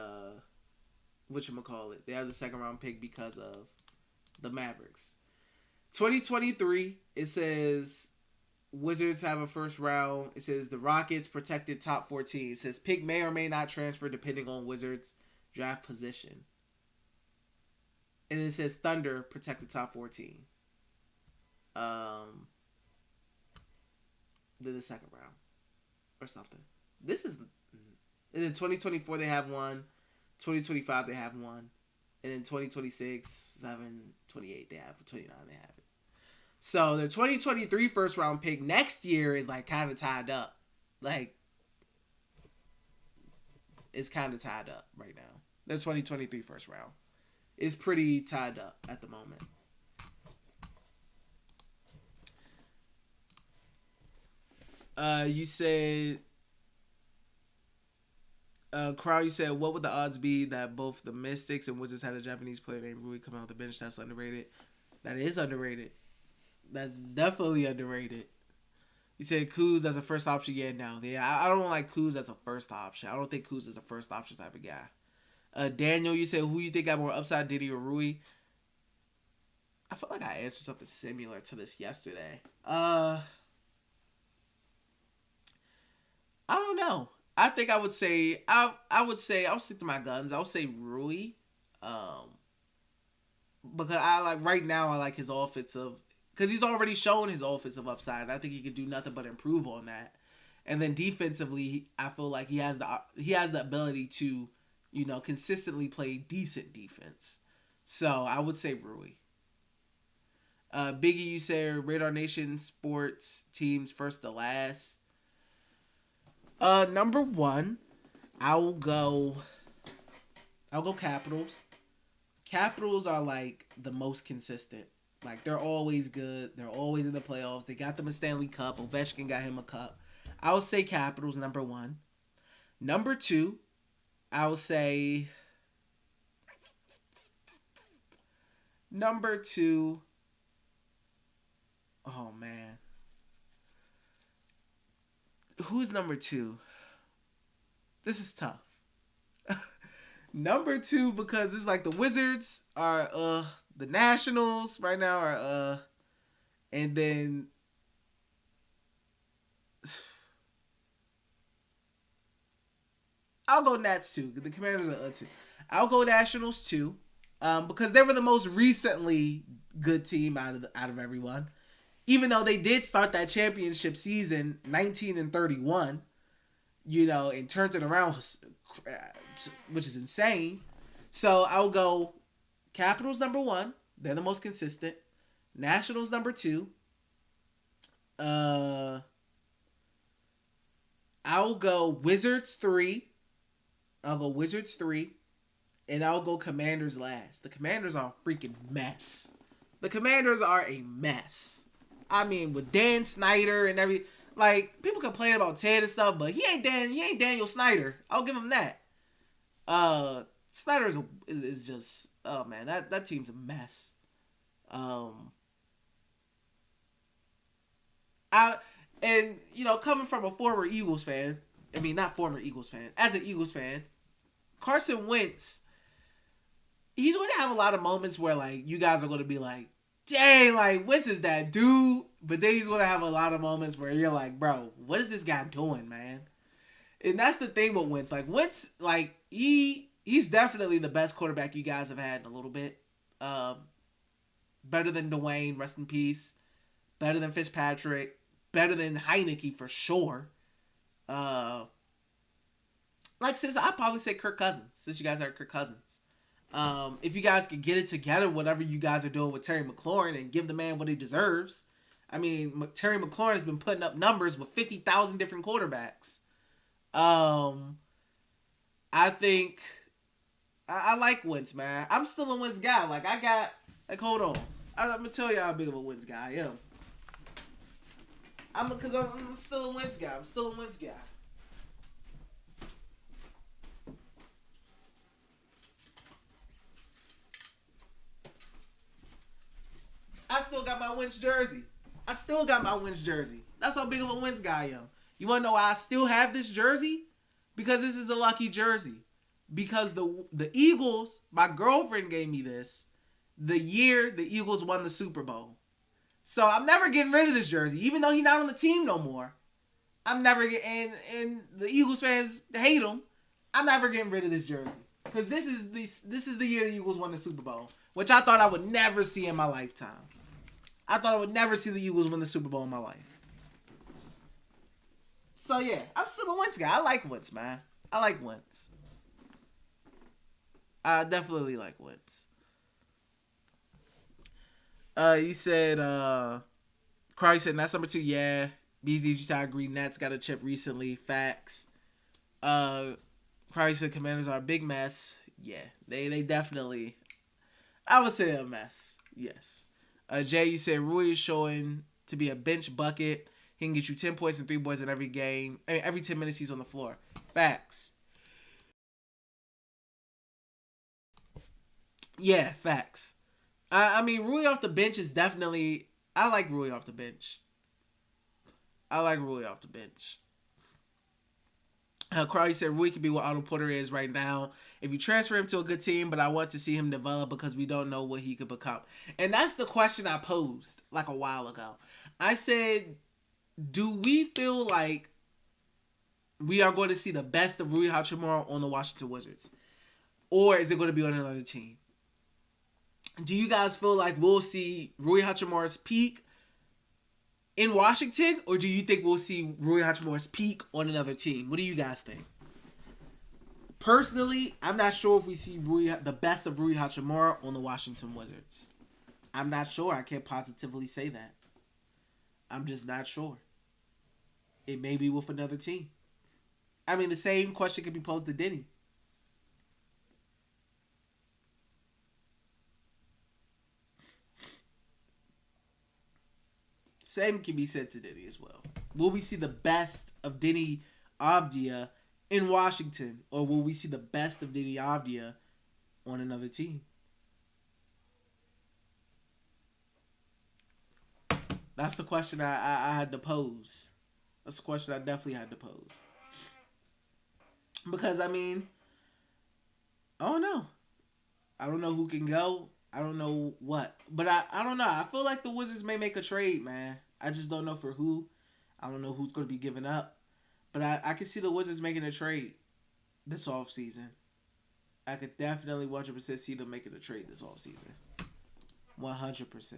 whatchamacallit. They have the second round pick because of the Mavericks. 2023, it says Wizards have a first round. It says the Rockets protected top 14. It says pick may or may not transfer depending on Wizards draft position. And it says Thunder protected top 14. Then the second round or something. This is, and in 2024 they have one. 2025 they have one. And in 2026, 7, 28 they have. 29 they have it. So the 2023 first round pick next year is like kind of tied up. Like, it's kind of tied up right now. The 2023 first round is pretty tied up at the moment. You said, Crow, you said, what would the odds be that both the Mystics and Wizards had a Japanese player named Rui come out the bench? That's underrated. That is underrated. That's definitely underrated. You said Kuz as a first option. Yeah, no. Yeah, I don't like Kuz as a first option. I don't think Kuz is a first option type of guy. Daniel, you said, who you think got more upside, Diddy or Rui? I feel like I answered something similar to this yesterday. I don't know. I think I would say I'll stick to my guns. I'll say Rui. Because I like right now I like his offensive, because he's already shown his offensive upside. I think he could do nothing but improve on that. And then defensively, I feel like he has the ability to, consistently play decent defense. So I would say Rui. Biggie, you say Radar Nation sports teams first to last. Number one, I'll go. I'll go Capitals. Capitals are like the most consistent. Like they're always good. They're always in the playoffs. They got them a Stanley Cup. Ovechkin got him a cup. I would say Capitals number one. Number two, I would say number two. Oh man, who's number two? This is tough. Number two, because it's like the Wizards are the Nationals right now are and then I'll go Nats too. The Commanders are two. I'll go Nationals too, because they were the most recently good team out of everyone. Even though they did start that championship season 19-31, and turned it around, which is insane. So I'll go Capitals number one. They're the most consistent. Nationals number two. I'll go Wizards 3. And I'll go Commanders last. The Commanders are a freaking mess. The Commanders are a mess. I mean, with Dan Snyder and like, people complain about Ted and stuff, but he ain't Daniel Snyder. I'll give him that. Snyder is just, oh man, that team's a mess. Coming from a former Eagles fan, I mean, not former Eagles fan, as an Eagles fan, Carson Wentz, he's going to have a lot of moments where, like, you guys are going to be like, dang, like, Wentz is that dude. But then he's going to have a lot of moments where you're like, bro, what is this guy doing, man? And that's the thing with Wentz. Like, Wentz, like, he's definitely the best quarterback you guys have had in a little bit. Better than Dwayne, rest in peace. Better than Fitzpatrick. Better than Heineke for sure. I'd probably say Kirk Cousins, since you guys are Kirk Cousins. If you guys could get it together, whatever you guys are doing with Terry McLaurin, and give the man what he deserves. I mean, Terry McLaurin has been putting up numbers with 50,000 different quarterbacks. I think I like Wentz, man. I'm still a Wentz guy. Hold on. I'm gonna tell you how big of a Wentz guy I am. I'm still a Wentz guy. I still got my Wentz jersey. That's how big of a Wentz guy I am. You want to know why I still have this jersey? Because this is a lucky jersey. Because the Eagles, my girlfriend gave me this the year the Eagles won the Super Bowl. So I'm never getting rid of this jersey. Even though he's not on the team no more. I'm never getting, and the Eagles fans hate him. I'm never getting rid of this jersey. Because this is the year the Eagles won the Super Bowl. Which I thought I would never see in my lifetime. I thought I would never see the Eagles win the Super Bowl in my life. So yeah, I'm still a Wentz guy. I like Wentz, man. I like Wentz. I definitely like Wentz. You said, Crowley said Nets number 2. Yeah. BZ's used to agree. Nets got a chip recently. Facts. Crowley said Commanders are a big mess. Yeah. They definitely, I would say a mess. Yes. Jay, you said Rui is showing to be a bench bucket. He can get you 10 points and 3 boards in every game. I mean, every 10 minutes he's on the floor. Facts. Yeah, facts. I mean, Rui off the bench is definitely, I like Rui off the bench. Crowley said Rui could be what Otto Porter is right now if you transfer him to a good team, but I want to see him develop because we don't know what he could become. And that's the question I posed like a while ago. I said, do we feel like we are going to see the best of Rui Hachimura on the Washington Wizards? Or is it going to be on another team? Do you guys feel like we'll see Rui Hachimura's peak in Washington, or do you think we'll see Rui Hachimura's peak on another team? What do you guys think? Personally, I'm not sure if we see the best of Rui Hachimura on the Washington Wizards. I'm not sure. I can't positively say that. I'm just not sure. It may be with another team. I mean, the same question could be posed to Denny. Same can be said to Denny as well. Will we see the best of Denny Avdia in Washington, or will we see the best of Denny Avdia on another team? That's the question I had to pose. That's the question I definitely had to pose. Because, I mean, I don't know. I don't know who can go. I don't know what. But I don't know. I feel like the Wizards may make a trade, man. I just don't know for who. I don't know who's going to be giving up. But I can see the Wizards making a trade this offseason. I could definitely 100% see them making a trade this offseason. 100%.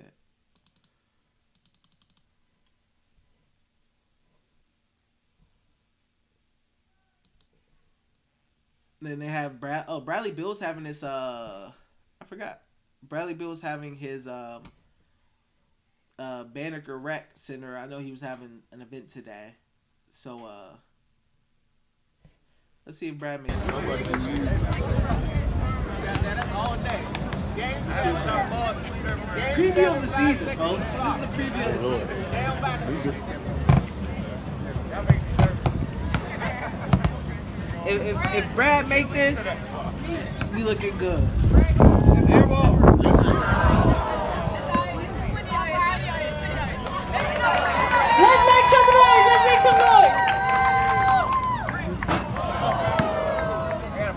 Then they have Bradley Beal's having his I forgot. Bradley Beal's having his Banneker Rec Center. I know he was having an event today. So let's see if Brad makes it. Preview of the season, folks. This is a preview of the season. If Brad make this, we looking good. It's air ball. Let's make some noise. Let's make some noise.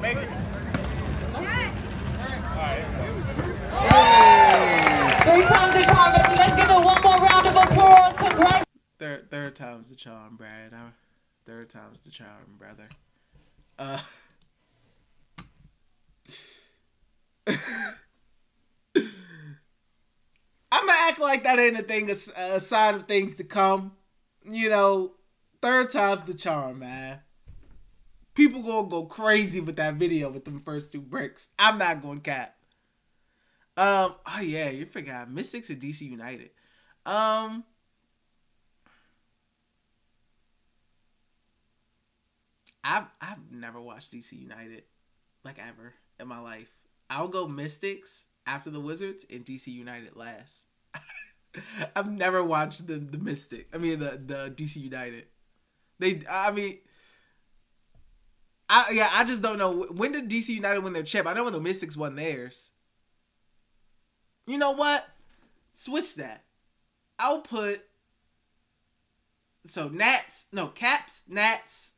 Make it. Three times the charm, baby. Let's give it one more round of applause. Congrats. Third time's the charm, Brad. Third time's the charm, brother. I'm gonna act like that ain't a thing, a sign of things to come. You know, third time's the charm, man. People gonna go crazy with that video with them first two bricks. I'm not going cap. Oh yeah, you forgot Mystics and DC United. I've never watched DC United like ever in my life. I'll go Mystics after the Wizards and DC United last. I've never watched the Mystic. I mean the DC United. I just don't know. When did DC United win their chip? I know when the Mystics won theirs. You know what? Switch that. I'll put Caps, Nats,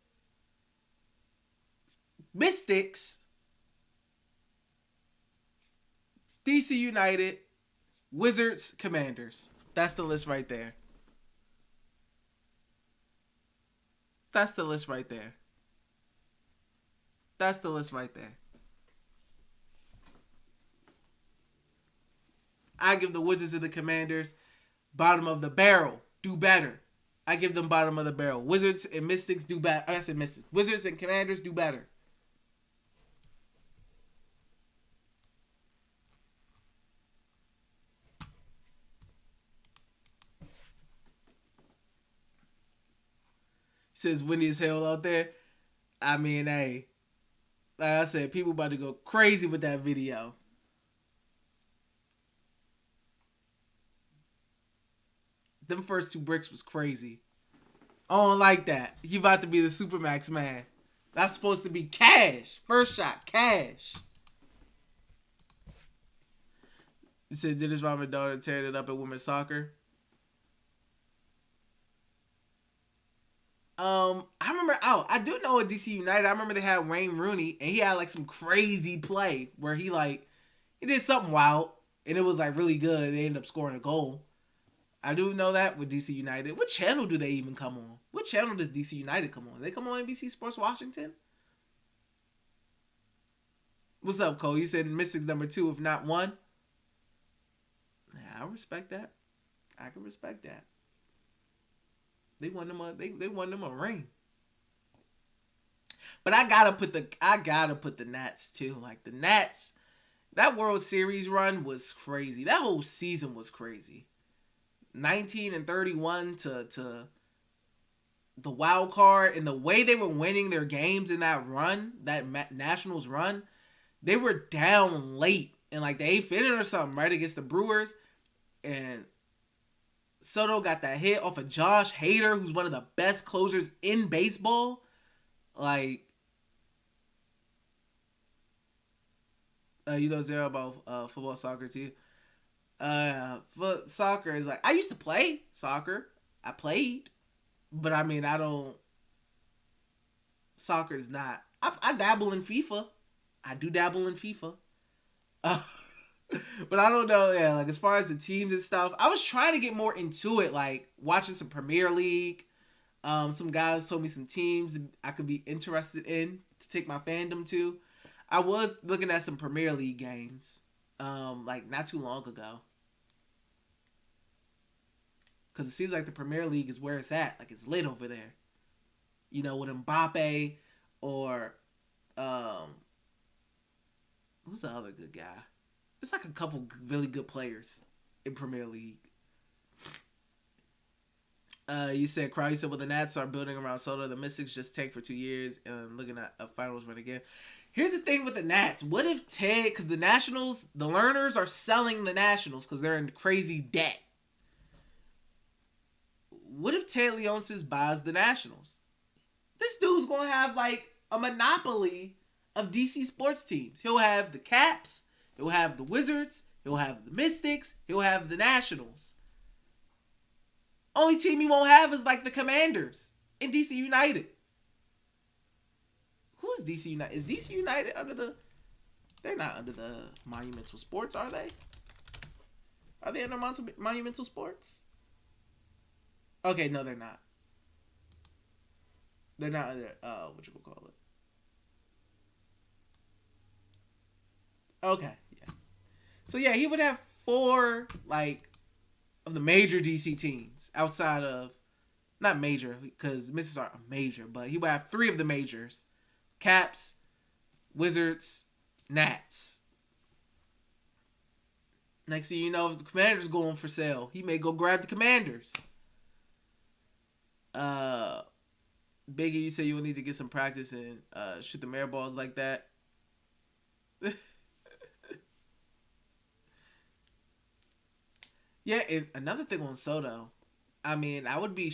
Mystics, DC United, Wizards, Commanders. That's the list right there. That's the list right there. That's the list right there. I give the Wizards and the Commanders bottom of the barrel. Do better. I give them bottom of the barrel. Wizards and Mystics do better. I said Mystics. Wizards and Commanders do better. Says windy as hell out there. I mean, hey, like I said, people about to go crazy with that video. Them first two bricks was crazy. I don't like that. He about to be the Supermax man. That's supposed to be cash. First shot, cash. It says, did his mom and daughter tearing it up at women's soccer? I remember, I do know at DC United, I remember they had Wayne Rooney, and he had like some crazy play where he did something wild, and it was like really good. They ended up scoring a goal. I do know that with DC United. What channel do they even come on? What channel does DC United come on? They come on NBC Sports Washington? What's up, Cole? You said Mystics number 2, if not 1. Yeah, I respect that. I can respect that. They won them a ring. But I gotta put the Nats too. Like the Nats, that World Series run was crazy. That whole season was crazy. 19-31 to the wild card, and the way they were winning their games in that run, that Nationals run, they were down late in like the 8th inning or something, right, against the Brewers, and Soto got that hit off of Josh Hader, who's one of the best closers in baseball. Like, you know zero about football, soccer too. But soccer is like, I used to play soccer. I played, but I mean, I don't. Soccer is not. I dabble in FIFA. I do dabble in FIFA. But I don't know. Yeah, like as far as the teams and stuff, I was trying to get more into it, like watching some Premier League. Some guys told me some teams I could be interested in to take my fandom to. I was looking at some Premier League games, like not too long ago. Because it seems like the Premier League is where it's at. Like it's lit over there. You know, with Mbappe or who's the other good guy? It's like a couple really good players in Premier League. You said Crowd. You said, well, the Nats are building around Soto. The Mystics just tanked for 2 years and looking at a finals run again. Here's the thing with the Nats. What if Ted, because the Nationals, the Learners are selling the Nationals because they're in crazy debt. What if Ted Leonsis buys the Nationals? This dude's going to have like a monopoly of DC sports teams. He'll have the Caps. He'll have the Wizards. He'll have the Mystics. He'll have the Nationals. Only team he won't have is like the Commanders in DC United. Who is DC United? Is DC United under the... They're not under the Monumental Sports, are they? Are they under Monumental Sports? Okay, no, they're not. They're not under... what you would call it? Okay, yeah. So, yeah, he would have 4, like, of the major DC teams outside of... Not major, because Mystics aren't a major, but he would have 3 of the majors. Caps, Wizards, Nats. Next thing you know, if the Commanders going for sale, he may go grab the Commanders. Biggie, you say you will need to get some practice and shoot the air balls like that. Yeah, and another thing on Soto, I mean, I would be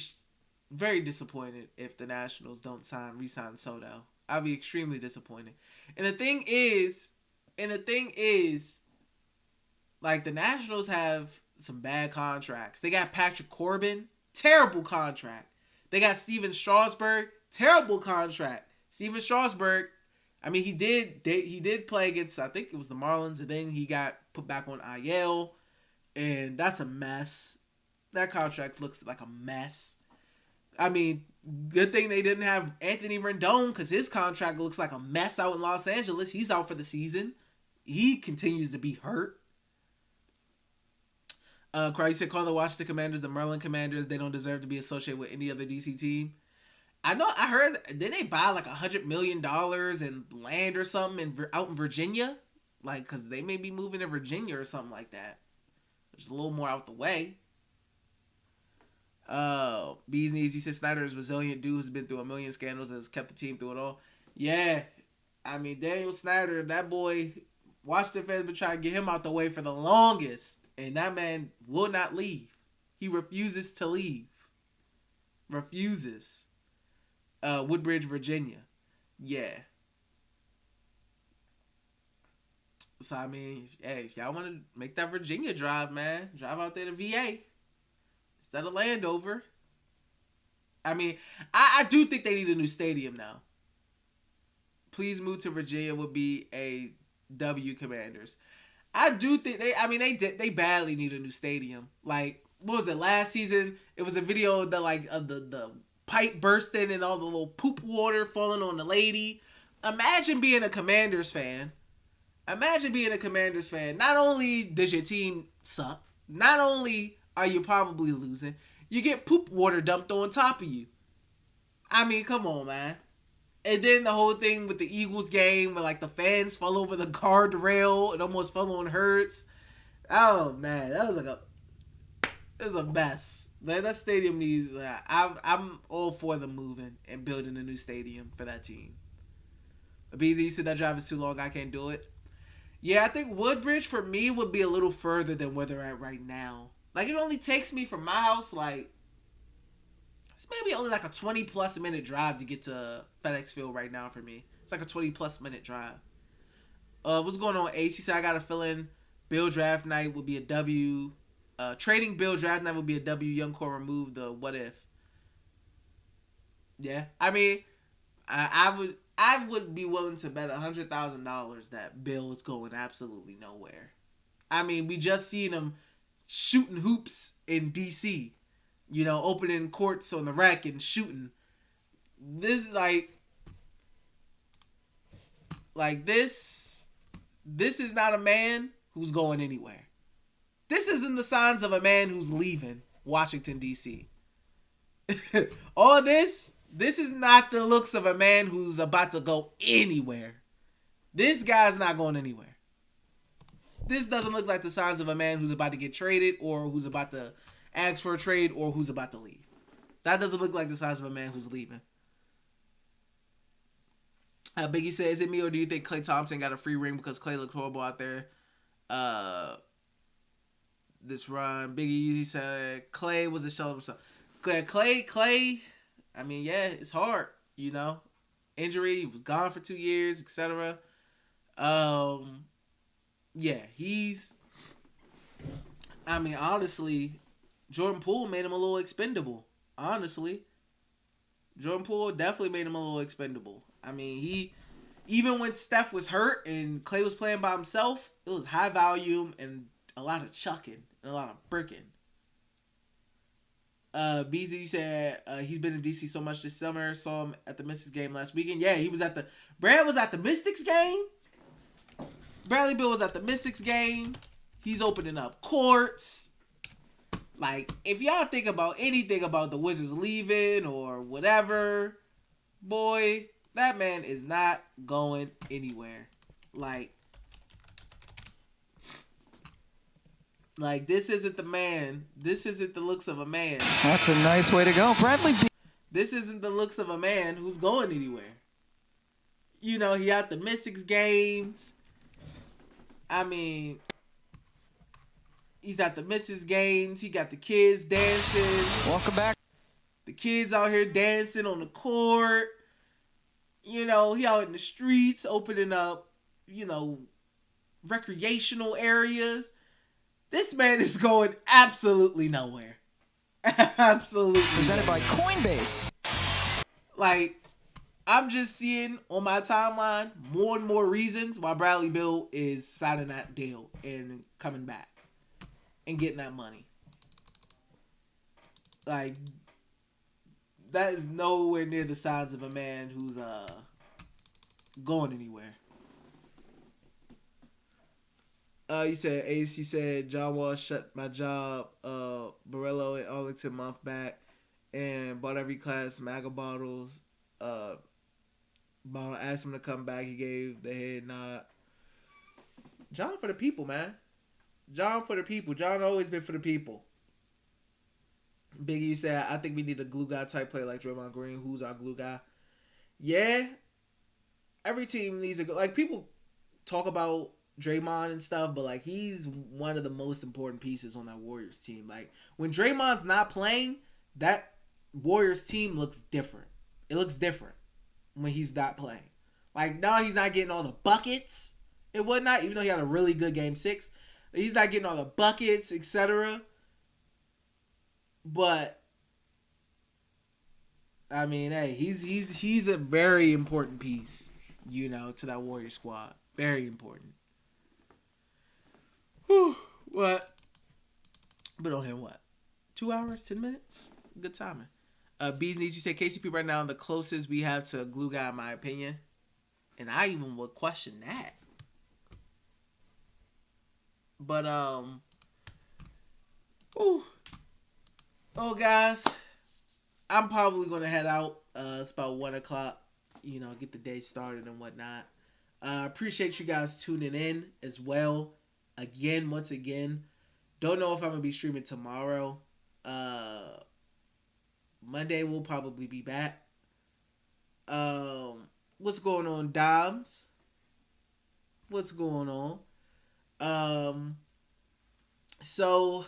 very disappointed if the Nationals don't re-sign Soto. I'd be extremely disappointed. And the thing is, like, the Nationals have some bad contracts. They got Patrick Corbin, terrible contract. They got Steven Strasburg, terrible contract. Steven Strasburg, I mean, he did play against, I think it was the Marlins, and then he got put back on IL, and that's a mess. That contract looks like a mess. I mean, good thing they didn't have Anthony Rendon, because his contract looks like a mess out in Los Angeles. He's out for the season. He continues to be hurt. Christ said, call the Washington Commanders the Maryland Commanders. They don't deserve to be associated with any other DC team. I know, I heard, didn't they buy like $100 million in land or something out in Virginia? Like, because they may be moving to Virginia or something like that. Just a little more out the way. Bees Knees, you said Snyder is a resilient dude who's been through a million scandals and has kept the team through it all. Yeah, I mean, Daniel Snyder, that boy, Washington fans been trying to get him out the way for the longest, and that man will not leave. He refuses to leave. Refuses. Woodbridge, Virginia. Yeah. So, I mean, hey, if y'all want to make that Virginia drive, man, drive out there to VA. Instead of Landover. I mean, I do think they need a new stadium now. Please move to Virginia would be a W, Commanders. I do think they badly need a new stadium. Like, what was it, last season? It was a video of the pipe bursting and all the little poop water falling on the lady. Imagine being a Commanders fan. Not only does your team suck, not only are you probably losing, you get poop water dumped on top of you. I mean, come on, man. And then the whole thing with the Eagles game where like the fans fell over the guardrail and almost fell on Hurts. Oh man, that was it was a mess. That stadium needs. I'm all for them moving and building a new stadium for that team. BZ, you said that drive is too long. I can't do it. Yeah, I think Woodbridge for me would be a little further than where they're at right now. Like it only takes me from my house like it's maybe only like a 20+ minute drive to get to FedEx Field right now for me. It's like a 20+ minute drive. What's going on, AC? So I got a feeling Bill draft night will be a W. Trading Bill draft night will be a W. Young core removed the what if. Yeah, I mean, I would be willing to bet $100,000 that Bill is going absolutely nowhere. I mean, we just seen him shooting hoops in DC. You know, opening courts on the rack and shooting. This this is not a man who's going anywhere. This isn't the signs of a man who's leaving Washington, D.C. All this is not the looks of a man who's about to go anywhere. This guy's not going anywhere. This doesn't look like the signs of a man who's about to get traded or who's about to ask for a trade or who's about to leave. That doesn't look like the signs of a man who's leaving. Biggie said, is it me or do you think Klay Thompson got a free ring because Klay looked horrible out there? This run. Biggie, he said Klay was a shell of himself. Klay, I mean, yeah, it's hard, you know. Injury, he was gone for 2 years, etc. Yeah, I mean, honestly, Jordan Poole made him a little expendable. Honestly. Jordan Poole definitely made him a little expendable. I mean, even when Steph was hurt and Klay was playing by himself, it was high volume and a lot of chucking and a lot of bricking. BZ said he's been in DC so much this summer. Saw him at the Mystics game last weekend. Yeah, Brad was at the Mystics game. Bradley Beal was at the Mystics game. He's opening up courts. Like, if y'all think about anything about the Wizards leaving or whatever, boy, that man is not going anywhere. Like this isn't the man. This isn't the looks of a man. That's a nice way to go. Bradley Beal. This isn't the looks of a man who's going anywhere. You know, he at the Mystics games. I mean, he's at the Mystics games. He got the kids dancing. Welcome back. The kids out here dancing on the court. You know, he out in the streets opening up, you know, recreational areas. This man is going absolutely nowhere. Absolutely. Presented by Coinbase. Like, I'm just seeing on my timeline more and more reasons why Bradley Beal is signing that deal and coming back and getting that money. Like, that is nowhere near the signs of a man who's going anywhere. You said AC said John Wall shut my job. Barello and Arlington month back and bought every class MAGA bottles. Bottle asked him to come back. He gave the head nod. John for the people, man. John for the people. John always been for the people. Biggie said, I think we need a glue guy type player like Draymond Green. Who's our glue guy? Yeah. Every team needs a... Like, people talk about Draymond and stuff, but, like, he's one of the most important pieces on that Warriors team. Like, when Draymond's not playing, that Warriors team looks different. It looks different when he's not playing. Like, now he's not getting all the buckets and whatnot, even though he had a really good Game 6. He's not getting all the buckets, etc. But I mean, hey, he's a very important piece, you know, to that Warrior squad. Very important. Whew. What? Been on here what? 2 hours, 10 minutes? Good timing. Bees needs you say KCP right now the closest we have to a glue guy in my opinion. And I even would question that. But Oh, guys, I'm probably gonna head out. It's about 1 o'clock. Get the day started and whatnot. Appreciate you guys tuning in as well. Once again, don't know if I'm gonna be streaming tomorrow. Monday we'll probably be back. What's going on, Doms? What's going on? So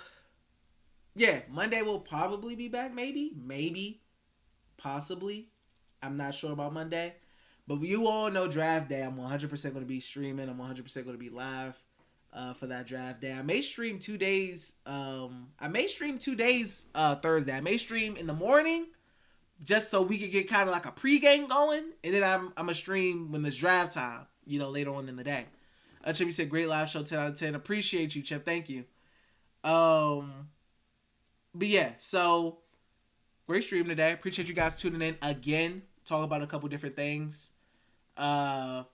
yeah, Monday we'll probably be back. Maybe, possibly. I'm not sure about Monday, but you all know draft day. I'm 100% going to be streaming. I'm 100% going to be live for that draft day. I may stream 2 days. Thursday. I may stream in the morning just so we could get kind of like a pregame going, and then I'm gonna stream when it's draft time. Later on in the day. Chip, you said great live show, 10 out of 10. Appreciate you, Chip. Thank you. But yeah, so great stream today. Appreciate you guys tuning in again. Talk about a couple different things. Once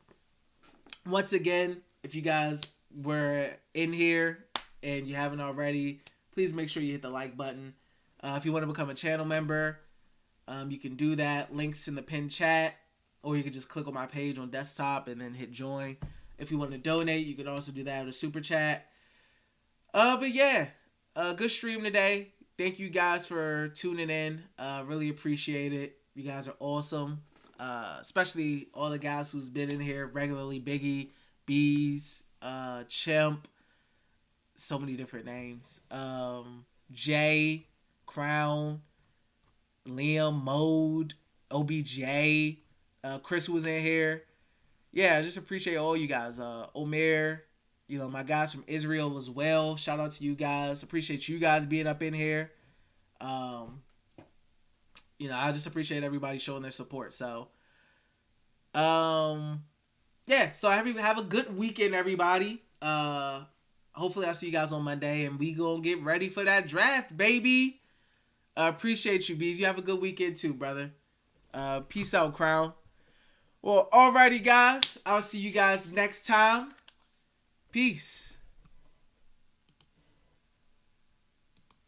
again, if you guys were in here and you haven't already, please make sure you hit the like button. If you want to become a channel member, you can do that. Links in the pinned chat, or you can just click on my page on desktop and then hit join. If you want to donate, you can also do that with a super chat. But yeah, good stream today. Thank you guys for tuning in. Really appreciate it. You guys are awesome. Especially all the guys who's been in here regularly. Biggie, Bees, Chimp. So many different names. Jay, Crown, Liam, Mode, OBJ, Chris was in here. Yeah, I just appreciate all you guys. Omer, my guys from Israel as well. Shout out to you guys. Appreciate you guys being up in here. I just appreciate everybody showing their support. So, yeah. So have a good weekend, everybody. Hopefully I'll see you guys on Monday, and we gonna get ready for that draft, baby. Appreciate you, Bees. You have a good weekend too, brother. Peace out, Crown. Well, alrighty, guys. I'll see you guys next time. Peace.